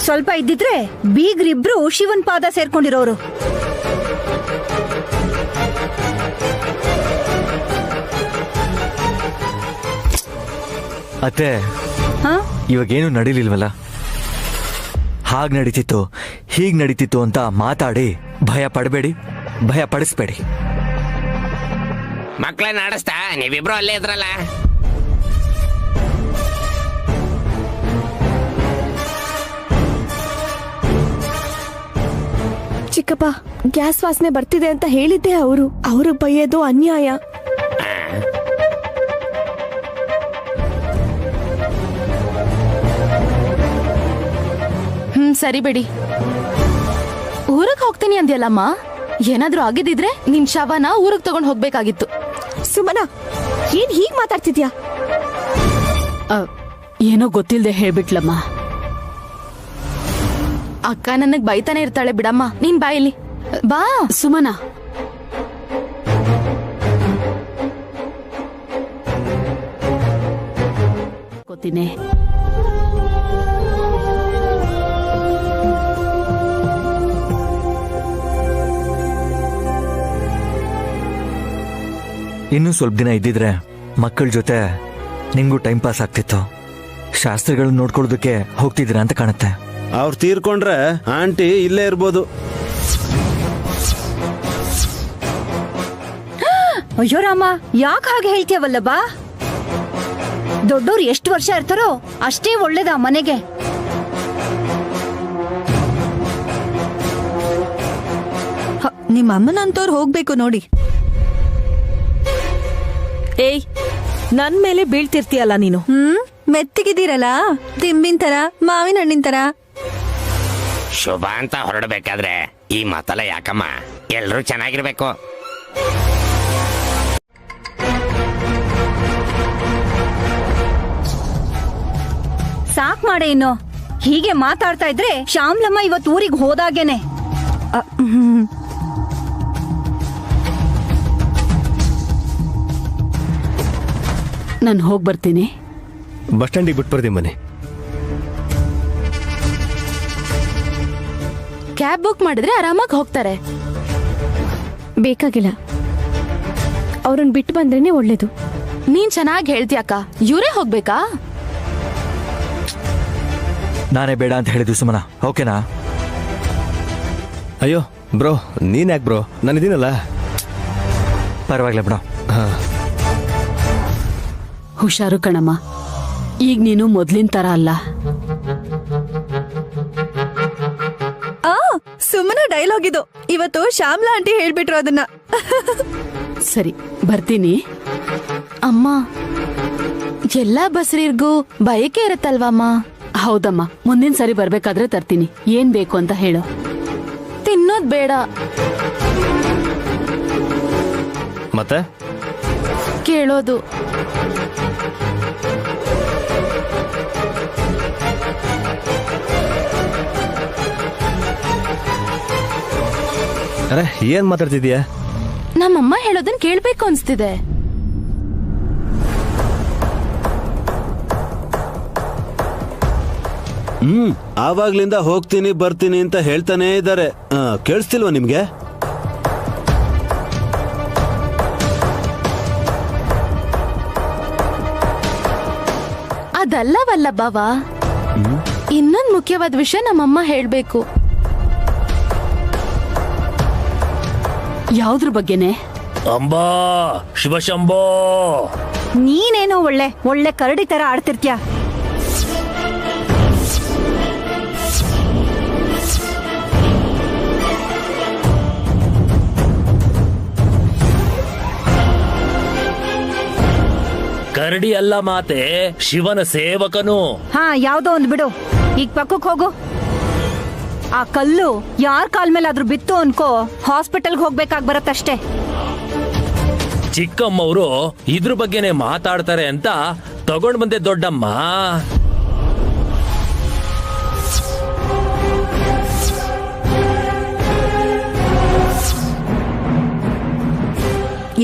ಸ್ವಲ್ಪ ಇದ್ದಿದ್ರೆ ಬೀಗ್ರಿಬ್ರು ಶಿವನ್ ಪಾದ ಸೇರ್ಕೊಂಡಿರೋರು. ಅತ್ತೆ, ಇವಾಗೇನು ನಡೀಲಿಲ್ವಲ್ಲ? ಹಾಗ್ ನಡೀತಿತ್ತು, ಹೀಗ್ ನಡೀತಿತ್ತು ಅಂತ ಮಾತಾಡಿ ಭಯ ಪಡಬೇಡಿ, ಭಯ ಪಡಿಸ್ಬೇಡಿ. ಮಕ್ಳನ್ನ ಆಡಿಸ್ತಾ ನೀವಿಬ್ರು ಅಲ್ಲೇ ಇದ್ರಲ್ಲ. ಚಿಕ್ಕಪ್ಪ, ಗ್ಯಾಸ್ ವಾಸನೆ ಬರ್ತಿದೆ ಅಂತ ಹೇಳಿದ್ದೆ. ಅವರು ಬೈಯೋದು ಅನ್ಯಾಯ. ಸರಿ ಬಿಡಿ. ಊರಿಗೆ ಹೋಗ್ತೀನಿ ಅಂದ್ಯಲ್ಲಮ್ಮ, ಏನಾದ್ರೂ ಆಗಿದ್ದಿದ್ರೆ ನಿನ್ ಶವನ ಊರಿಗೆ ತಗೊಂಡ್ ಹೋಗ್ಬೇಕಾಗಿತ್ತು. ಸುಮನಾ, ಏನ್ ಹೀಗ್ ಮಾತಾಡ್ತಿದ್ಯಾ? ಏನೋ ಗೊತ್ತಿಲ್ದೆ ಹೇಳ್ಬಿಟ್ಲಮ್ಮ. ಅಕ್ಕ ನನಗ್ ಬೈತಾನೆ ಇರ್ತಾಳೆ ಬಿಡಮ್ಮ, ನೀನ್ ಬಾಯಿಲಿ ಬಾ. ಸುಮನಾ, ಗೊತ್ತಿನೇ ಇನ್ನೂ ಸ್ವಲ್ಪ ದಿನ ಇದ್ದಿದ್ರೆ ಮಕ್ಕಳ ಜೊತೆ ನಿಂಗೂ ಟೈಮ್ ಪಾಸ್ ಆಗ್ತಿತ್ತು. ಶಾಸ್ತ್ರಿಗಳನ್ನ ನೋಡ್ಕೊಳ್ಳೋದಕ್ಕೆ ಹೋಗ್ತಿದ್ದೀರಾ ಅಂತ ಕಾಣುತ್ತೆ. ಅವ್ರು ತೀರ್ಕೊಂಡ್ರೆ ಆಂಟಿ ಇಲ್ಲೇ ಇರ್ಬೋದು. ಅಯ್ಯೋ ರಾಮ, ಯಾಕೆ ಹಾಗೆ ಹೇಳ್ತೀಯವಲ್ಲಬಾ? ದೊಡ್ಡೋರು ಎಷ್ಟು ವರ್ಷ ಇರ್ತಾರೋ ಅಷ್ಟೇ ಒಳ್ಳೇದ ಮನೆಗೆ. ನಿಮ್ಮ ಅಮ್ಮನಂತವ್ರು ಹೋಗ್ಬೇಕು ನೋಡಿ. ಏಯ್, ನನ್ ಮೇಲೆ ಬೀಳ್ತಿರ್ತೀಯಲ್ಲ ನೀನು. ಮೆತ್ತಿಗಿದ್ದೀರಲ್ಲ, ತಿಂಬಿನ ತರ, ಮಾವಿನ ಹಣ್ಣಿನ ತರ. ಶುಭ ಅಂತ ಹೊರಡಬೇಕಾದ್ರೆ ಈ ಮಾತಲ್ಲ ಯಾಕಮ್ಮ? ಎಲ್ರೂ ಚೆನ್ನಾಗಿರ್ಬೇಕು. ಸಾಕ್ ಮಾಡೆ ಇನ್ನು. ಹೀಗೆ ಮಾತಾಡ್ತಾ ಇದ್ರೆ ಶ್ಯಾಮ್ಲಮ್ಮ ಇವತ್ತು ಊರಿಗೆ ಹೋದಾಗೇನೆ. ನಾನು ಹೋಗಿ ಬರ್ತೀನಿ. ಬಸ್ ಸ್ಟ್ಯಾಂಡಿಗೆ ಬಿಟ್ಟು ಬರ್ತೀನಿ ಮನೆ. ಕ್ಯಾಬ್ ಬುಕ್ ಮಾಡಿದ್ರೆ ಆರಾಮಾಗಿ ಹೋಗ್ತಾರೆ. ಬೇಕಾಗಿಲ್ಲ, ಅವ್ರನ್ನ ಬಿಟ್ಟು ಬಂದ್ರೇನೆ ಒಳ್ಳೇದು. ನೀನ್ ಚೆನ್ನಾಗಿ ಹೇಳ್ತೀಯಕ್ಕ, ಇವರೇ ಹೋಗ್ಬೇಕಾ? ನಾನೇ ಬೇಡ ಅಂತ ಹೇಳಿದ್ದು ಸುಮನಾ, ಓಕೆನಾ? ಅಯ್ಯೋ ಬ್ರೋ, ನೀನ್ ಯಾಕೆ ಬ್ರೋ, ನಾನಿದ್ದೀನಲ್ಲ. ಪರವಾಗಿಲ್ಲ ಬಿಡ. ಹುಷಾರು ಕಣಮ್ಮ, ಈಗ ನೀನು ಮೊದ್ಲಿನ ತರ ಅಲ್ಲ. ಸುಮ್ಮನೆ ಡೈಲಾಗ್ ಇದು. ಇವತ್ತು ಶ್ಯಾಮ್ಲಾ ಆಂಟಿ ಹೇಳ್ಬಿಟ್ರು ಅದನ್ನ. ಸರಿ, ಬರ್ತೀನಿ. ಅಮ್ಮ, ಎಲ್ಲಾ ಬಸ್ರಿರ್ಗೂ ಬಯಕೆ ಇರತ್ತಲ್ವಮ್ಮ? ಹೌದಮ್ಮ, ಮುಂದಿನ ಸರಿ ಬರ್ಬೇಕಾದ್ರೆ ತರ್ತೀನಿ. ಏನ್ ಬೇಕು ಅಂತ ಹೇಳು. ತಿನ್ನೋದ್ ಬೇಡ. ಮತ್ತೆ ಕೇಳೋದು. ಅರೆ, ಏನ್ ಮಾತಾಡ್ತಿದ್ಯಾ? ನಮ್ಮಮ್ಮ ಹೇಳೋದನ್ ಕೇಳ್ಬೇಕು ಅನ್ಸ್ತಿದೆ. ಆವಾಗ್ಲಿಂದ ಹೋಗ್ತೀನಿ ಬರ್ತೀನಿ ಅಂತ ಹೇಳ್ತಾನೇ ಇದ್ದಾರೆ. ಕೇಳಿಸ್ತಿಲ್ವಾ ನಿಮ್ಗೆ? ಅದಲ್ಲವಲ್ಲ ಬಾವ, ಇನ್ನೊಂದ್ ಮುಖ್ಯವಾದ ವಿಷಯ ನಮ್ಮಮ್ಮ ಹೇಳ್ಬೇಕು. ಯಾವ್ದ್ರ ಬಗ್ಗೆನೆ? ಅಂಬಾ ಶಿವಶಂಭೋ. ನೀನೇನೋ ಒಳ್ಳೆ ಕರಡಿ ತರ ಆಡ್ತಿರ್ತ್ಯ. ಕರಡಿ ಅಲ್ಲ ಮಾತೆ, ಶಿವನ ಸೇವಕನು. ಹಾ, ಯಾವ್ದೋ ಒಂದ್ ಬಿಡು. ಈಗ ಪಕ್ಕಕ್ ಹೋಗು. ಆ ಕಲ್ಲು ಯಾರ್ ಕಾಲ್ ಮೇಲಾದ್ರೂ ಬಿತ್ತು ಅನ್ಕೋ, ಹಾಸ್ಪಿಟಲ್ಗೆ ಹೋಗ್ಬೇಕಾಗ್ ಬರತ್ತಷ್ಟೇ. ಚಿಕ್ಕಮ್ಮವರು ಇದ್ರ ಬಗ್ಗೆನೆ ಮಾತಾಡ್ತಾರೆ ಅಂತ ತಗೊಂಡ್ ಬಂದೆ ದೊಡ್ಡಮ್ಮ.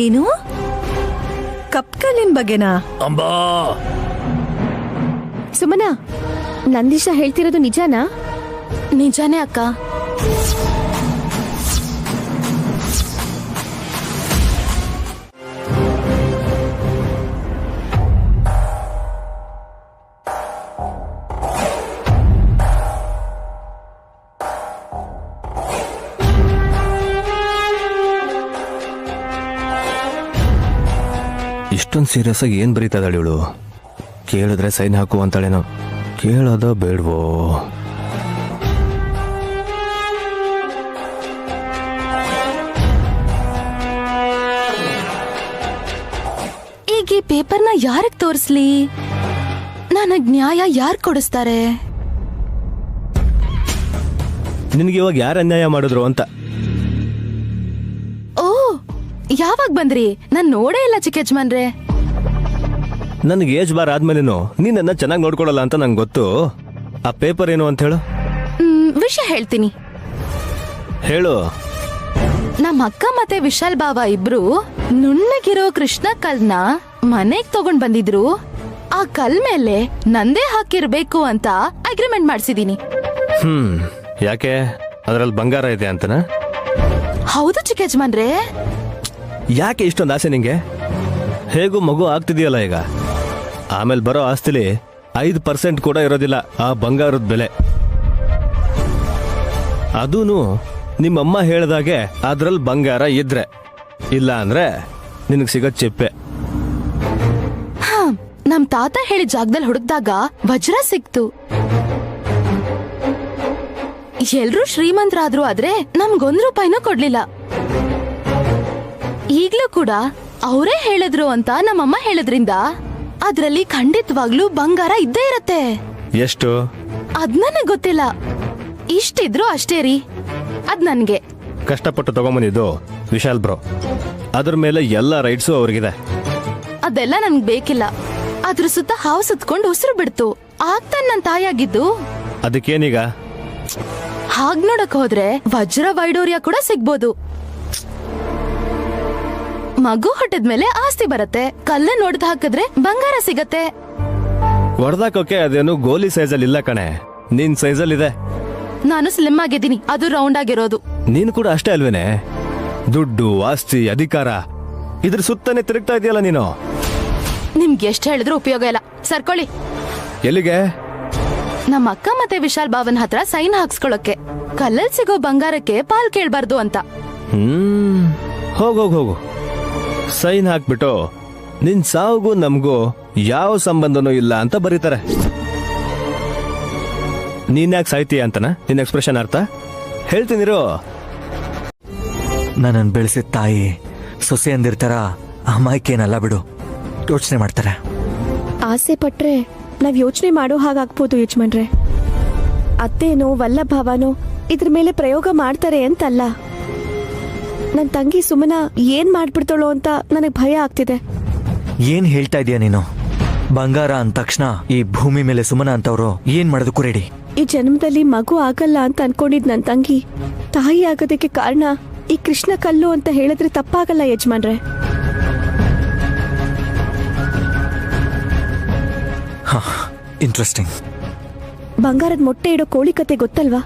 ಏನು ಕಪ್ಕಲಿನ್ ಬಗ್ಗೆನಾ? ಅಂಬಾ ಸುಮನಾ, ನಂದೀಶ ಹೇಳ್ತಿರೋದು ನಿಜಾನಾ? ನಿಜಾನೇ ಅಕ್ಕ. ಇಷ್ಟೊಂದು ಸೀರಿಯಸ್ ಆಗಿ ಏನ್ ಬರೀತಾ ಇದ್ದಾಳೆ ಇವಳು? ಕೇಳಿದ್ರೆ ಸೈನ್ ಹಾಕು ಅಂತಾಳೇನೋ. ಕೇಳೋದ ಬೇಡವೋ? ಈಗ ಈ ಪೇಪರ್ನ ಯಾರಿಗ್ ತೋರಿಸ್ಲಿ? ನನಗ್ ನ್ಯಾಯ ಯಾರು ಕೊಡಿಸ್ತಾರೆ? ನಿನ್ಗೆ ಇವಾಗ ಯಾರು ಅನ್ಯಾಯ ಮಾಡಿದ್ರು ಅಂತ? ಓ, ಯಾವಾಗ ಬಂದ್ರಿ? ನಾನ್ ನೋಡೇ ಇಲ್ಲ ಚಿಕ್ಕ ಯಜಮಾನ್ರೆ. ನನಗೆ ಏಜ್ ಬಾರ್ ಆದ್ಮೇಲೇನು ನೀನ್ ನನ್ನ ಚೆನ್ನಾಗಿ ನೋಡ್ಕೊಳಲ್ಲ ಅಂತ ನಂಗೆ ಗೊತ್ತು. ಆ ಪೇಪರ್ ಏನು ಅಂತ ಹೇಳು. ವಿಷಯ ಹೇಳ್ತೀನಿ, ಹೇಳು. ನಮ್ಮ ಅಕ್ಕ ಮತ್ತೆ ವಿಶಾಲ್ ಬಾವ ಇಬ್ರು ನುಣ್ಣಗಿರೋ ಕೃಷ್ಣ ಕಲ್ನ ಮನೆಗ್ ತಗೊಂಡ್ ಬಂದಿದ್ರು. ಆ ಕಲ್ ಮೇಲೆ ನಂದೇ ಹಾಕಿರ್ಬೇಕು ಅಂತ ಅಗ್ರಿಮೆಂಟ್ ಮಾಡ್ಸಿದೀನಿ. ಯಾಕೆ? ಅದ್ರಲ್ಲಿ ಬಂಗಾರ ಇದೆ ಅಂತನಾ? ಹೌದು ಚಿಕ್ಕ ಯಜಮಾನ್ರೆ. ಯಾಕೆ ಇಷ್ಟೊಂದು ಆಸೆ ನಿಂಗೆ? ಹೇಗೂ ಮಗು ಆಗ್ತಿದೆಯಲ್ಲ ಈಗ. ಆಮೇಲೆ ಬರೋ ಆಸ್ತಿಲಿ 5% ಕೂಡ ಇರೋದಿಲ್ಲ ಆ ಬಂಗಾರದ ಬೆಲೆ. ಅದೂನು ನಿಮ್ಮಮ್ಮ ಹೇಳ್ದಾಗೆ ಅದ್ರಲ್ಲಿ ಬಂಗಾರ ಇದ್ರೆ, ಇಲ್ಲ ಅಂದ್ರೆ ನಿನಗೆ ಸಿಗತ್ ಚಿಪ್ಪೆ. ನಮ್ ತಾತ ಹೇಳಿದ ಜಾಗದಲ್ಲಿ ಹುಡುಕ್ದಾಗ ವಜ್ರ ಸಿಕ್ತು. ಎಲ್ರೂ ಶ್ರೀಮಂತರಾದ್ರು, ಆದ್ರೆ ನಮ್ಗ್1 ರೂಪಾಯಿನೂ ಕೊಡ್ಲಿಲ್ಲ. ಈಗ್ಲೂ ಕೂಡ ಅವರೇ ಹೇಳಿದ್ರು ಅಂತ ನಮ್ಮಮ್ಮ ಹೇಳಿದ್ರಿಂದ ಅದ್ರಲ್ಲಿ ಖಂಡಿತವಾಗ್ಲೂ ಬಂಗಾರ ಇದ್ದೇ ಇರತ್ತೆ. ಎಷ್ಟು? ಅದ್ ನನಗ್ ಗೊತ್ತಿಲ್ಲ. ಇಷ್ಟಿದ್ರು ಅಷ್ಟೇ ರೀ. ಅದ್ ನನ್ಗೆ ಕಷ್ಟಪಟ್ಟು ತಗೊಂಬಂದಿದ್ದು ವಿಶಾಲ್ ಬ್ರೋ. ಅದ್ರ ಮೇಲೆ ಎಲ್ಲ ರೈಟ್ಸು ಅವ್ರಿಗಿದೆ. ಅದೆಲ್ಲ ನನ್ಗ್ ಬೇಕಿಲ್ಲ. ಅದ್ರ ಸುತ್ತ ಹಾವು ಸುತ್ಕೊಂಡು ಉಸಿರು ಬಿಡ್ತು. ಆಗ್ತಾನೆ ನನ್ ತಾಯಾಗಿದ್ದು. ಅದಕ್ಕೇನೀಗ? ಹಾಗ್ ನೋಡಕ್ ಹೋದ್ರೆ ವಜ್ರ ವೈಡೂರ್ಯ ಕೂಡ ಸಿಗ್ಬೋದು. ಮಗು ಹುಟ್ಟಿದ್ಮೇಲೆ ಆಸ್ತಿ ಬರತ್ತೆ. ಕಲ್ಲ ನೋಡ್ದ ಹಾಕಿದ್ರೆ ಬಂಗಾರ ಸಿಗತ್ತೆ. ಹೊಡೆದಾಕೋಕೆ ಅದೇನು ಗೋಲಿ ಸೈಜಲ್ಲಿ ಇಲ್ಲ ಕಣೆ, ನಿನ್ ಸೈಜಲ್ಲಿ ಇದೆ. ನಾನು ಸ್ಲಿಮ್ ಆಗಿದ್ದೀನಿ, ಅದು ರೌಂಡ್ ಆಗಿರೋದು. ನೀನು ಕೂಡ ಅಷ್ಟೇ ಅಲ್ವೇನೆ? ದುಡ್ಡು, ಆಸ್ತಿ, ಅಧಿಕಾರ ಇದ್ರ ಸುತ್ತನೇ ತಿರುಗ್ತಾ ಇದೆಯಲ್ಲ ನೀನು. ನಿಮ್ಗೆ ಎಷ್ಟು ಹೇಳಿದ್ರು ಉಪಯೋಗ ಇಲ್ಲ. ಸರ್ಕೊಳ್ಳಿ. ಎಲ್ಲಿಗೆ? ನಮ್ಮ ಅಕ್ಕ ಮತ್ತೆ ವಿಶಾಲ್ ಬಾವನ್ ಹತ್ರ ಸೈನ್ ಹಾಕ್ಸ್ಕೊಳಕ್ಕೆ. ಕಲ್ಲಲ್ ಸಿಗೋ ಬಂಗಾರಕ್ಕೆ ಪಾಲ್ ಕೇಳ್ಬಾರ್ದು ಅಂತ. ಹೋಗೋಗು. ಸೈನ್ ಹಾಕ್ಬಿಟ್ಟು ನಿನ್ ಸಾವುಗೂ ನಮಗೂ ಯಾವ ಸಂಬಂಧನೂ ಇಲ್ಲ ಅಂತ ಬರೀತಾರೆ. ನೀನ್ಯಾಕೆ ಸಾಯ್ತೀಯ ಅಂತನ ನಿನ್ ಎಕ್ಸ್ಪ್ರೆಷನ್ ಅರ್ಥ? ಹೇಳ್ತೀನಿರೋ. ನನ್ನನ್ನು ಬೆಳೆಸಿದ ತಾಯಿ ಸೊಸೆ ಅಂದಿರ್ತಾರ ಅಮಾಯಕೇನಲ್ಲ ಬಿಡು. ಯೋಚನೆ ಮಾಡ್ತಾರೆ. ಆಸೆ ಪಟ್ರೆ ನಾವ್ ಯೋಚನೆ ಮಾಡೋ ಹಾಗಾಗ್ಬೋದು ಯಜಮಾನ್ರೆ. ಅತ್ತೇನೋ ವಲ್ಲಭಾವನೋ ಇದ್ರ ಮೇಲೆ ಪ್ರಯೋಗ ಮಾಡ್ತಾರೆ ಅಂತಲ್ಲ. ನನ್ ತಂಗಿ ಸುಮನ ಏನ್ ಮಾಡ್ಬಿಡ್ತಾಳೋ ಅಂತ ನನಗ್ ಭಯ ಆಗ್ತಿದೆ. ಏನ್ ಹೇಳ್ತಾ ಇದೀಯ ನೀನು? ಬಂಗಾರ ಅಂದ ತಕ್ಷಣ ಈ ಭೂಮಿ ಮೇಲೆ ಸುಮನ ಅಂತವ್ರು ಏನ್ ಮಾಡೋದಕ್ಕೂ ರೆಡಿ. ಈ ಜನ್ಮದಲ್ಲಿ ಮಗು ಆಗಲ್ಲ ಅಂತ ಅನ್ಕೊಂಡಿದ್ ನನ್ ತಂಗಿ ತಾಯಿ ಆಗೋದಕ್ಕೆ ಕಾರಣ ಈ ಕೃಷ್ಣ ಕಲ್ಲು ಅಂತ ಹೇಳಿದ್ರೆ ತಪ್ಪಾಗಲ್ಲ ಯಜಮಾನ್ರೆ. ಇಂಟ್ರೆಸ್ಟಿಂಗ್. ಬಂಗಾರದ ಮೊಟ್ಟೆ ಇಡೋ ಕೋಳಿ ಕತೆ ಗೊತ್ತಲ್ವಾ?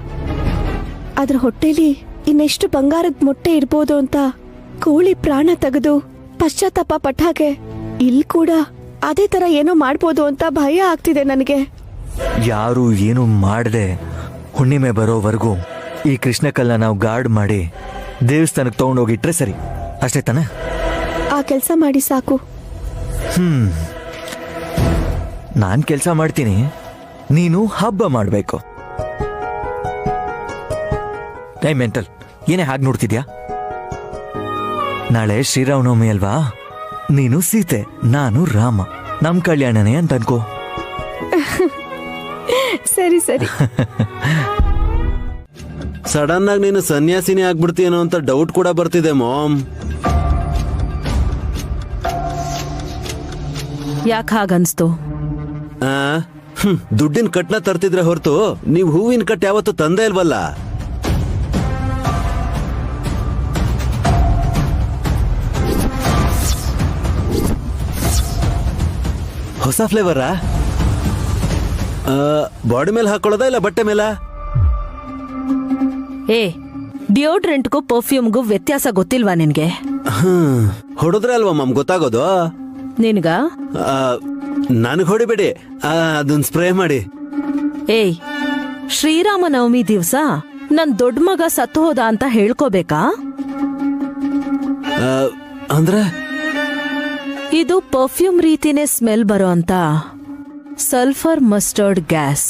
ಅದ್ರ ಹೊಟ್ಟೆಲಿ ಇನ್ನೆಷ್ಟು ಬಂಗಾರದ ಮೊಟ್ಟೆ ಇರ್ಬೋದು ಅಂತ ಕೋಳಿ ಪ್ರಾಣ ತೆಗೆದು ಪಶ್ಚಾತ್ತಾಪ ಪಟ್ಟಾಗೆ ಇಲ್ಲಿ ಕೂಡ ಅದೇ ತರ ಏನೋ ಮಾಡ್ಬೋದು ಅಂತ ಭಯ ಆಗ್ತಿದೆ ನನಗೆ. ಯಾರು ಏನು ಮಾಡದೆ ಹುಣ್ಣಿಮೆ ಬರೋವರೆಗೂ ಈ ಕೃಷ್ಣಕಲ್ಲ ನಾವು ಗಾರ್ಡ್ ಮಾಡಿ ದೇವಸ್ಥಾನಕ್ಕೆ ತಗೊಂಡೋಗಿಟ್ರೆ ಸರಿ, ಅಷ್ಟೇ ತಾನೆ? ಆ ಕೆಲಸ ಮಾಡಿ ಸಾಕು. ನಾನ್ ಕೆಲಸ ಮಾಡ್ತೀನಿ, ನೀನು ಹಬ್ಬ ಮಾಡಬೇಕು. ಏ ಮೆಂಟಲ್, ಏನೇ ಹಾಗೆ ನೋಡ್ತಿದ್ಯಾ? ನಾಳೆ ಶ್ರೀರಾಮನವಮಿ ಅಲ್ವಾ? ನೀನು ಸೀತೆ, ನಾನು ರಾಮ, ನಮ್ ಕಲ್ಯಾಣನೇ ಅಂತ ಅನ್ಕೋ. ಸರಿ ಸರಿ. ಸಡನ್ ಆಗಿ ನೀನು ಸನ್ಯಾಸಿನಿ ಆಗ್ಬಿಡ್ತೀನೋ ಅಂತ ಡೌಟ್ ಕೂಡ ಬರ್ತಿದೆ ಮಾಮ್. ಯಾಕೆ ಹಾಗನ್ಸ್ತು? ದುಡ್ಡಿನ ಕಟ್ನ ತರ್ತಿದ್ರೆ ಹೊರತು ನೀವು ಹೂವಿನ ಕಟ್ ಯಾವತ್ತು ತಂದೆ ಇಲ್ವಲ್ಲ. ಹೊಸ ಫ್ಲೇವರಾ? ಬಾಡಿ ಮೇಲೆ ಹಾಕೊಳ್ಳೋದಾ ಇಲ್ಲ ಬಟ್ಟೆ ಮೇಲ? ಏ, ಡಿಯೋಡ್ರೆಂಟ್ಗೂ ಪರ್ಫ್ಯೂಮ್ಗೂ ವ್ಯತ್ಯಾಸ ಗೊತ್ತಿಲ್ವಾ ನಿನ್ಗೆ? ಹೊಡೆದ್ರೆ ಅಲ್ವಾ ಮಾಮ್ ಗೊತ್ತಾಗೋದು. ನಿನ್ಗ ನನಗೆ ಹೊಡಿಬೇಡಿ, ಅದನ್ನ ಸ್ಪ್ರೇ ಮಾಡಿ. ಏಯ್, ಶ್ರೀರಾಮನವಮಿ ದಿವ್ಸ ನನ್ ದೊಡ್ಡ ಮಗ ಸತ್ತು ಹೋದ ಅಂತ ಹೇಳ್ಕೋಬೇಕಾ? ಅಂದ್ರೆ ಇದು ಪರ್ಫ್ಯೂಮ್ ರೀತಿನೇ ಸ್ಮೆಲ್ ಬರೋ ಅಂತ ಸಲ್ಫರ್ ಮಸ್ಟರ್ಡ್ ಗ್ಯಾಸ್.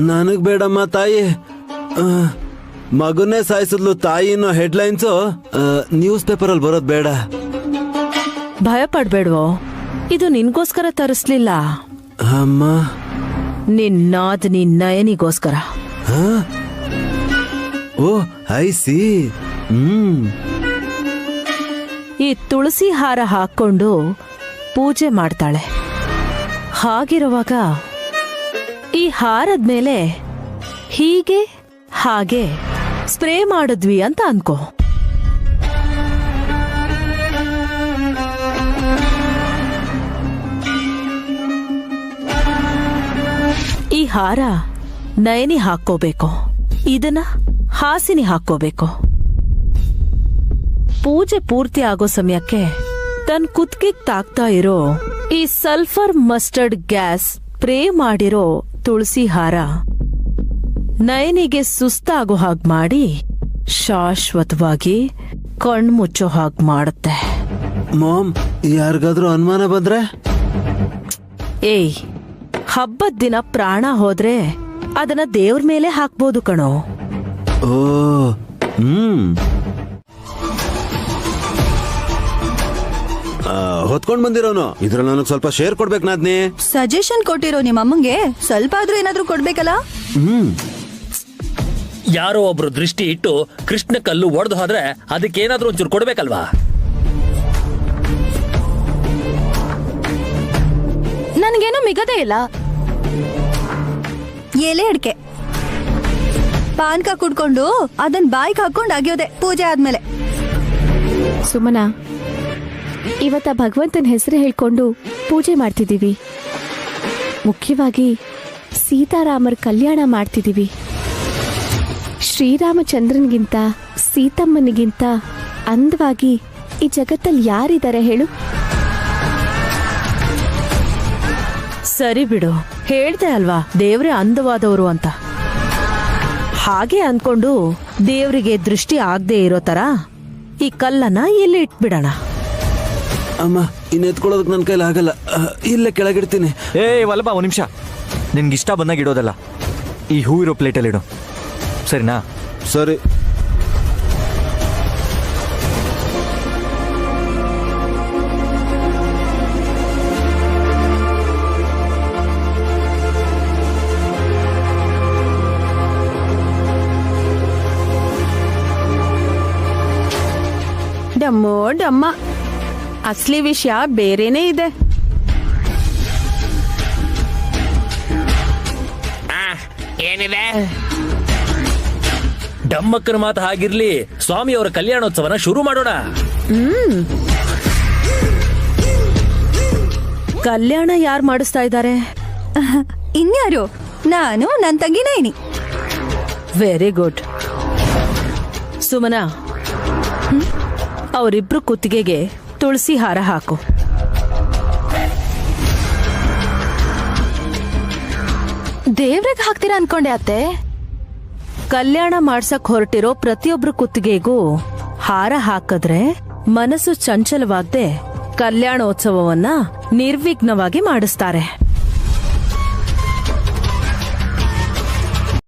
ನನಗ್ ಬೇಡಮ್ಮ ತಾಯಿ. ಮಗುನೇ ಸಾಯಿಸಿದ್ಲು ತಾಯಿ ಅನ್ನೋ ಹೆಡ್ಲೈನ್ಸು ನ್ಯೂಸ್ ಪೇಪರ್ ಅಲ್ಲಿ ಬರೋದ್ ಬೇಡ. ಭಯ ಪಡ್ಬೇಡ್ವೋ, ಇದು ನಿನ್ಗೋಸ್ಕರ ತರಿಸ್ಲಿಲ್ಲ, ಅಮ್ಮ. ನಿನ್ನಾದ್ ನಯನಿಗೋಸ್ಕರ. ಓ ಐ ಸಿ. ಈ ತುಳಸಿ ಹಾರ ಹಾಕೊಂಡು ಪೂಜೆ ಮಾಡ್ತಾಳೆ. ಹಾಗಿರುವಾಗ ಈ ಹಾರದ ಮೇಲೆ ಹೀಗೆ ಹಾಗೆ ಸ್ಪ್ರೇ ಮಾಡಿದ್ವಿ ಅಂತ ಅನ್ಕೋ. ಈ ಹಾರ ನಯನಿ ಹಾಕೋಬೇಕು, ಇದನ್ನ ಹಾಸಿನಿ ಹಾಕೋಬೇಕು. ಪೂಜೆ ಪೂರ್ತಿ ಆಗೋ ಸಮಯಕ್ಕೆ ತನ್ ಕುತ್ತಿಗೆಗ್ ತಾಕ್ತಾ ಇರೋ ಈ ಸಲ್ಫರ್ ಮಸ್ಟರ್ಡ್ ಗ್ಯಾಸ್ ಸ್ಪ್ರೇ ಮಾಡಿರೋ ತುಳಸಿ ಹಾರ ನಯನಿಗೆ ಸುಸ್ತಾಗೋ ಹಾಗೆ ಮಾಡಿ ಶಾಶ್ವತವಾಗಿ ಕಣ್ಮುಚ್ಚೋ ಹಾಗೆ ಮಾಡುತ್ತೆ. ಮಾಮ್, ಯಾರಿಗಾದ್ರೂ ಅನುಮಾನ ಬಂದ್ರೆ? ಏಯ್, ಹಬ್ಬದ ದಿನ ಪ್ರಾಣ ಹೋದ್ರೆ ಅದನ್ನ ದೇವ್ರ ಮೇಲೆ ಹಾಕ್ಬೋದು ಕಣೋ. ಓ, ಹೊತ್ಕೊಂಡ್ ಬಂದಿರೋನು ಇದ್ರಲ್ಲಿ ನನಗೆ ಸ್ವಲ್ಪ ಶೇರ್ ಕೊಡ್ಬೇಕು. ನಾದ್ನಿ ಸಜೆಷನ್ ಕೊಟ್ಟಿರೋ ನಿಮ್ಮ ಅಮ್ಮಂಗೆ ಸ್ವಲ್ಪ ಆದ್ರೂ ಏನಾದ್ರೂ ಕೊಡ್ಬೇಕಲ್ಲ? ಯಾರೋ ಒಬ್ರು ದೃಷ್ಟಿ ಇಟ್ಟು ಕೃಷ್ಣ ಕಲ್ಲು ಒಡೆದು ಹೋದ್ರೆ ಅದಕ್ಕೇನಾದ್ರೂ ಒಂಚೂರು ಕೊಡ್ಬೇಕಲ್ವಾ? ನನ್ಗೇನು ಮಿಗದೇ ಇಲ್ಲ. ಎಲೆ ಅಡ್ಕೆ ಪಾನ್ಕ ಕುಡ್ಕೊಂಡು ಅದನ್ ಬಾಯ್ಗೆ ಹಾಕೊಂಡ್ ಆಗ್ಯೋದೆ ಪೂಜೆ ಆದ್ಮೇಲೆ. ಸುಮನಾ, ಇವತ್ತ ಭಗವಂತನ ಹೆಸರು ಹೇಳ್ಕೊಂಡು ಪೂಜೆ ಮಾಡ್ತಿದ್ದೀವಿ. ಮುಖ್ಯವಾಗಿ ಸೀತಾರಾಮರ ಕಲ್ಯಾಣ ಮಾಡ್ತಿದ್ದೀವಿ. ಶ್ರೀರಾಮಚಂದ್ರನ್ಗಿಂತ ಸೀತಮ್ಮನಿಗಿಂತ ಅಂದವಾಗಿ ಈ ಜಗತ್ತಲ್ಲಿ ಯಾರಿದ್ದಾರೆ ಹೇಳು? ಸರಿ ಬಿಡು, ಹೇಳ್ದೆ ಅಲ್ವಾ ದೇವ್ರೇ ಅಂದವಾದವರು ಅಂತ. ಹಾಗೆ ಅನ್ಕೊಂಡು ದೇವ್ರಿಗೆ ದೃಷ್ಟಿ ಆಗದೆ ಇರೋ ತರ ಈ ಕಲ್ಲನ್ನ ಇಲ್ಲಿ ಇಟ್ಬಿಡೋಣ. ಅಮ್ಮ, ಇನ್ನು ಎತ್ಕೊಳ್ಳೋದಕ್ಕೆ ನನ್ನ ಕೈಲಿ ಆಗಲ್ಲ, ಇಲ್ಲೇ ಕೆಳಗಿಡ್ತೀನಿ. ಏ ವಲ್ಲಭ, ಒಂದು ನಿಮಿಷ. ನಿನ್ಗಿಷ್ಟ ಬಂದಾಗ ಇಡೋದಲ್ಲ, ಈ ಹೂ ಇರೋ ಪ್ಲೇಟಲ್ಲಿ ಇಡು, ಸರಿನಾ? ಸರಿ. ಡಮ್ಮೋ ಡಮ್ಮ, ಅಸಲಿ ವಿಷಯ ಬೇರೆನೇ ಇದೆ. ಏನಿದೆ? ಡಮ್ಮಕ್ಕನ ಮಾತು ಹಾಗಿರ್ಲಿ, ಸ್ವಾಮಿ ಅವರ ಕಲ್ಯಾಣೋತ್ಸವನ ಶುರು ಮಾಡೋಣ. ಕಲ್ಯಾಣ ಯಾರು ಮಾಡಿಸ್ತಾ ಇದ್ದಾರೆ? ಇನ್ಯಾರು? ನಾನು ನನ್ ತಂಗಿ ನೈನಿ. Very good. ಸುಮನಾ, ಅವರಿಬ್ರು ಕುತ್ತಿಗೆಗೆ ತುಳಸಿ ಹಾರ ಹಾಕು. ದೇವ್ರಿಗೆ ಹಾಕ್ತೀರಾ ಅನ್ಕೊಂಡೆ ಅತ್ತೆ. ಕಲ್ಯಾಣ ಮಾಡ್ಸಕ್ ಹೊರಟಿರೋ ಪ್ರತಿಯೊಬ್ರು ಕುತ್ತಿಗೆಗೂ ಹಾರ ಹಾಕಿದ್ರೆ ಮನಸ್ಸು ಚಂಚಲವಾಗದೆ ಕಲ್ಯಾಣೋತ್ಸವವನ್ನ ನಿರ್ವಿಘ್ನವಾಗಿ ಮಾಡಿಸ್ತಾರೆ.